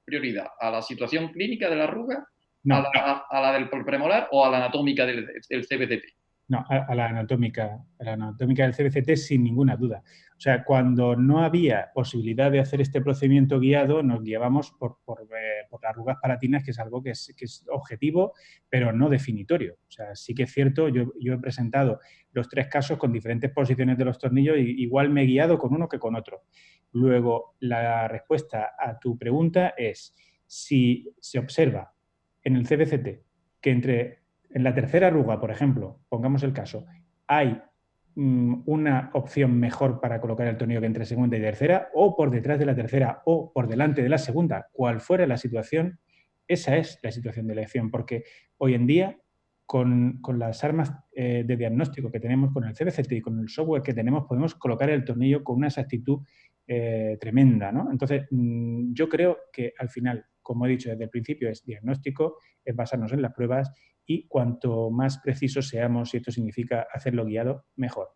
prioridad a la situación clínica de la arruga, a la del premolar o a la anatómica del CBCT. No, a la anatómica del CBCT sin ninguna duda. O sea, cuando no había posibilidad de hacer este procedimiento guiado, nos guiábamos por las arrugas palatinas, que es algo que es objetivo, pero no definitorio. O sea, sí que es cierto, yo he presentado los 3 casos con diferentes posiciones de los tornillos y igual me he guiado con uno que con otro. Luego, la respuesta a tu pregunta es, si se observa en el CBCT que en la tercera arruga, por ejemplo, pongamos el caso, hay una opción mejor para colocar el tornillo que entre segunda y tercera, o por detrás de la tercera, o por delante de la segunda, cual fuera la situación, esa es la situación de elección, porque hoy en día, con las armas de diagnóstico que tenemos, con el CBCT y con el software que tenemos, podemos colocar el tornillo con una exactitud tremenda, ¿no? Entonces, yo creo que al final, como he dicho desde el principio, es diagnóstico, es basarnos en las pruebas y cuanto más precisos seamos, y esto significa hacerlo guiado, mejor.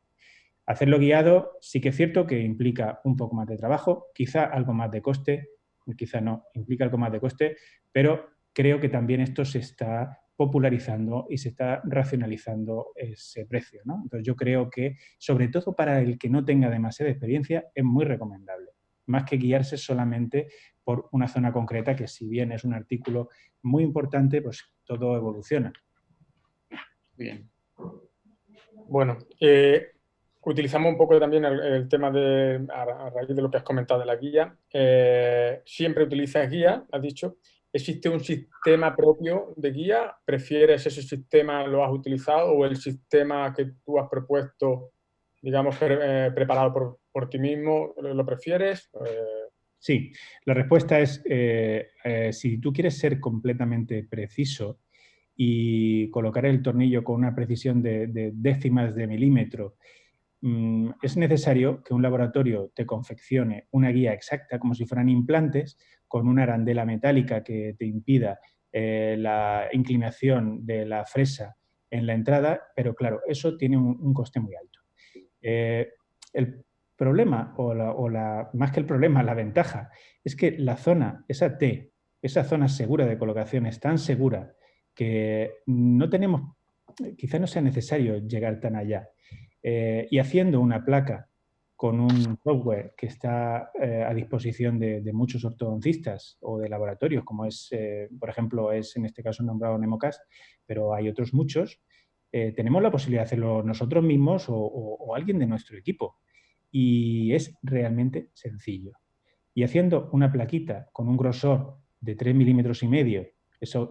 Hacerlo guiado sí que es cierto que implica un poco más de trabajo, quizá algo más de coste, quizá no, implica algo más de coste, pero creo que también esto se está popularizando y se está racionalizando ese precio, ¿no? Entonces yo creo que, sobre todo para el que no tenga demasiada experiencia, es muy recomendable, más que guiarse solamente por una zona concreta, que si bien es un artículo muy importante, pues todo evoluciona. Bien. Bueno, utilizamos un poco también el tema a raíz de lo que has comentado de la guía. Siempre utilizas guía, has dicho. ¿Existe un sistema propio de guía? ¿Prefieres ese sistema, lo has utilizado, o el sistema que tú has propuesto, digamos, preparado por ti mismo, lo prefieres? Sí, la respuesta es, si tú quieres ser completamente preciso y colocar el tornillo con una precisión de décimas de milímetro, es necesario que un laboratorio te confeccione una guía exacta, como si fueran implantes, con una arandela metálica que te impida la inclinación de la fresa en la entrada, pero claro, eso tiene un coste muy alto. El problema, más que el problema, la ventaja, es que la zona, esa T, esa zona segura de colocación es tan segura que no tenemos, quizá no sea necesario llegar tan allá. Y haciendo una placa con un software que está a disposición de muchos ortodoncistas o de laboratorios, como es, por ejemplo, es en este caso nombrado Nemocast, pero hay otros muchos, tenemos la posibilidad de hacerlo nosotros mismos o alguien de nuestro equipo. Y es realmente sencillo. Y haciendo una plaquita con un grosor de 3,5 milímetros,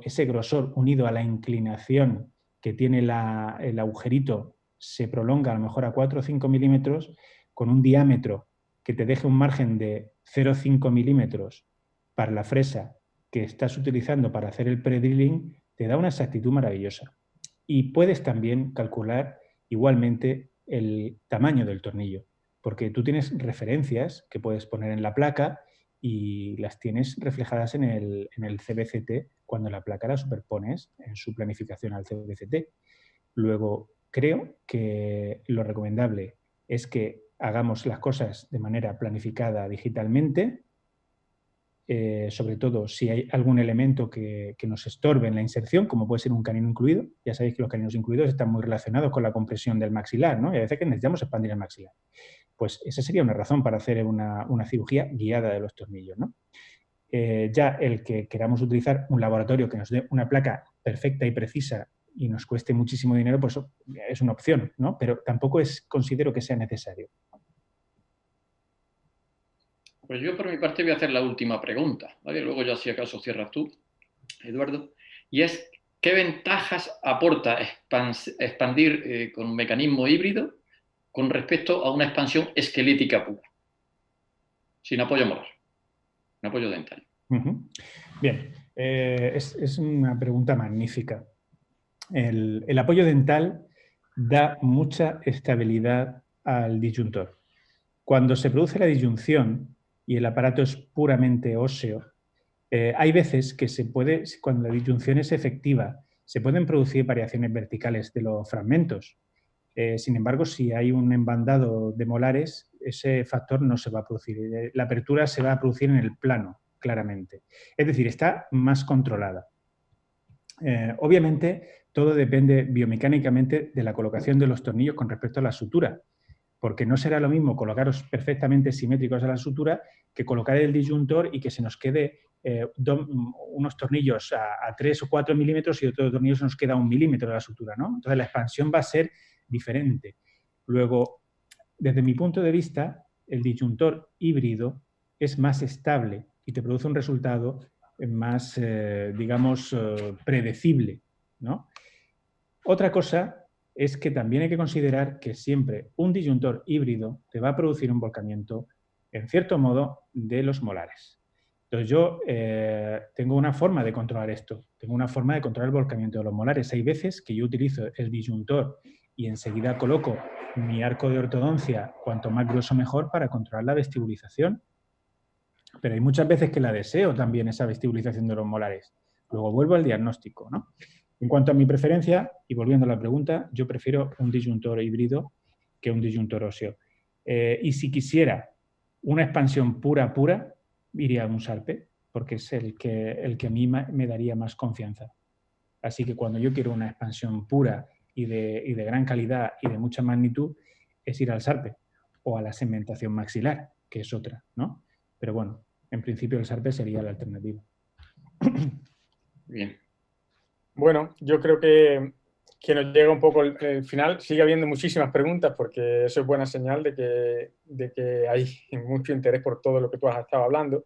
ese grosor unido a la inclinación que tiene el agujerito se prolonga a lo mejor a 4 o 5 milímetros, con un diámetro que te deje un margen de 0,5 milímetros para la fresa que estás utilizando para hacer el pre-drilling, te da una exactitud maravillosa. Y puedes también calcular igualmente el tamaño del tornillo. porque tú tienes referencias que puedes poner en la placa y las tienes reflejadas en el CBCT cuando la placa la superpones en su planificación al CBCT. Luego, creo que lo recomendable es que hagamos las cosas de manera planificada digitalmente, sobre todo si hay algún elemento que nos estorbe en la inserción, como puede ser un canino incluido. Ya sabéis que los caninos incluidos están muy relacionados con la compresión del maxilar, ¿no? Y a veces que necesitamos expandir el maxilar. Pues esa sería una razón para hacer una cirugía guiada de los tornillos, ¿no? Ya el que queramos utilizar un laboratorio que nos dé una placa perfecta y precisa y nos cueste muchísimo dinero, pues es una opción, ¿no? Pero tampoco considero que sea necesario. Pues yo por mi parte voy a hacer la última pregunta, ¿vale? Luego ya si acaso cierras tú, Eduardo. Y es, ¿qué ventajas aporta expandir con un mecanismo híbrido con respecto a una expansión esquelética pura? Sin apoyo molar, sin apoyo dentario. Bien, es una pregunta magnífica. El apoyo dental da mucha estabilidad al disyuntor. Cuando se produce la disyunción y el aparato es puramente óseo, hay veces que cuando la disyunción es efectiva, se pueden producir variaciones verticales de los fragmentos. Sin embargo, si hay un embandado de molares, ese factor no se va a producir. La apertura se va a producir en el plano, claramente. Es decir, está más controlada. Obviamente, todo depende biomecánicamente de la colocación de los tornillos con respecto a la sutura, porque no será lo mismo colocaros perfectamente simétricos a la sutura que colocar el disyuntor y que se nos quede unos tornillos a 3 o 4 milímetros y otro tornillo se nos queda a 1 milímetro de la sutura, ¿no? Entonces, la expansión va a ser diferente. Luego, desde mi punto de vista, el disyuntor híbrido es más estable y te produce un resultado más, digamos, predecible, ¿no? Otra cosa es que también hay que considerar que siempre un disyuntor híbrido te va a producir un volcamiento, en cierto modo, de los molares. Entonces yo tengo una forma de controlar esto, tengo una forma de controlar el volcamiento de los molares. Hay veces que yo utilizo el disyuntor y enseguida coloco mi arco de ortodoncia cuanto más grueso mejor para controlar la vestibulización. Pero hay muchas veces que la deseo también, esa vestibulización de los molares. Luego vuelvo al diagnóstico, ¿no? En cuanto a mi preferencia, y volviendo a la pregunta, yo prefiero un disyuntor híbrido que un disyuntor óseo. Y si quisiera una expansión pura, iría a un Sarpe, porque es el que a mí me daría más confianza. Así que cuando yo quiero una expansión pura y de gran calidad y de mucha magnitud, es ir al Sarpe o a la segmentación maxilar, que es otra, ¿no? Pero bueno, en principio el Sarpe sería la alternativa. Bien. Bueno, yo creo que nos llega un poco el final. Sigue habiendo muchísimas preguntas porque eso es buena señal de que hay mucho interés por todo lo que tú has estado hablando.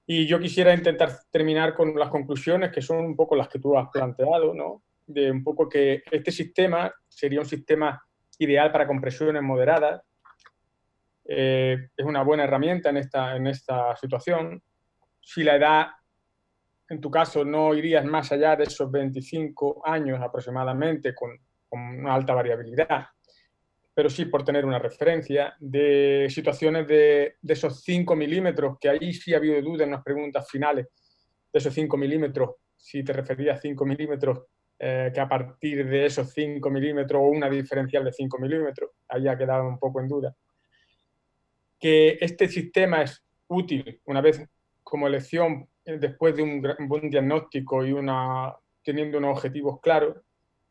Y yo quisiera intentar terminar con las conclusiones, que son un poco las que tú has planteado, ¿no? De un poco que este sistema sería un sistema ideal para compresiones moderadas. Es una buena herramienta en esta situación. Si la edad, en tu caso, no irías más allá de esos 25 años aproximadamente, con una alta variabilidad, pero sí por tener una referencia de situaciones de esos 5 milímetros, que ahí sí ha habido duda en las preguntas finales, de esos 5 milímetros, si te referías a 5 milímetros, que a partir de esos 5 milímetros o una diferencial de 5 milímetros, ahí ha quedado un poco en duda. Que este sistema es útil una vez como elección después de un buen diagnóstico y teniendo unos objetivos claros,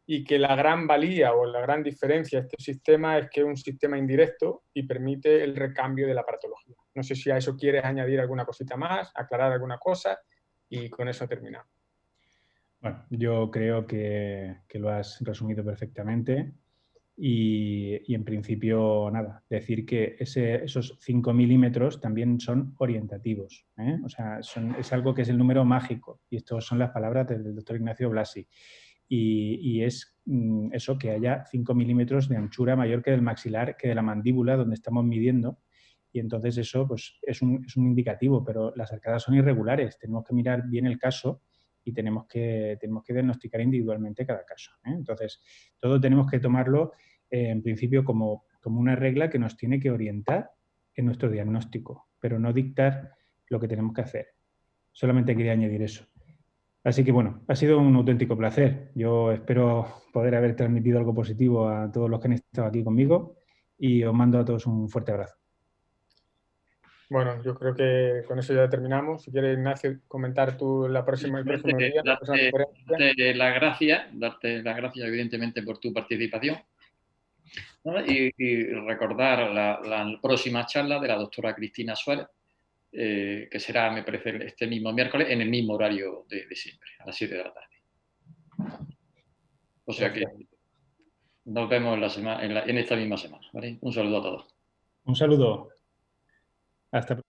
y que la gran valía o la gran diferencia de este sistema es que es un sistema indirecto y permite el recambio de la aparatología. No sé si a eso quieres añadir alguna cosita más, aclarar alguna cosa, y con eso terminamos. Bueno, yo creo que lo has resumido perfectamente y en principio, nada, decir que esos 5 milímetros también son orientativos, ¿eh? O sea, es algo que es el número mágico y estas son las palabras del doctor Ignacio Blasi. Y es eso, que haya 5 milímetros de anchura mayor que del maxilar, que de la mandíbula donde estamos midiendo. Y entonces eso pues, es un indicativo, pero las arcadas son irregulares. Tenemos que mirar bien el caso y tenemos que diagnosticar individualmente cada caso, ¿eh? Entonces, todo tenemos que tomarlo en principio como como una regla que nos tiene que orientar en nuestro diagnóstico, pero no dictar lo que tenemos que hacer. Solamente quería añadir eso. Así que bueno, ha sido un auténtico placer. Yo espero poder haber transmitido algo positivo a todos los que han estado aquí conmigo y os mando a todos un fuerte abrazo. Bueno, yo creo que con eso ya terminamos. Si quieres, Ignacio, comentar tú el próximo día, la próxima conferencia. Darte las gracias, evidentemente, por tu participación, ¿no? Y recordar la próxima charla de la doctora Cristina Suárez, que será, me parece, este mismo miércoles en el mismo horario de siempre, a las 7 de la tarde. O sea que nos vemos en esta misma semana, ¿vale? Un saludo a todos. Un saludo. Hasta pronto.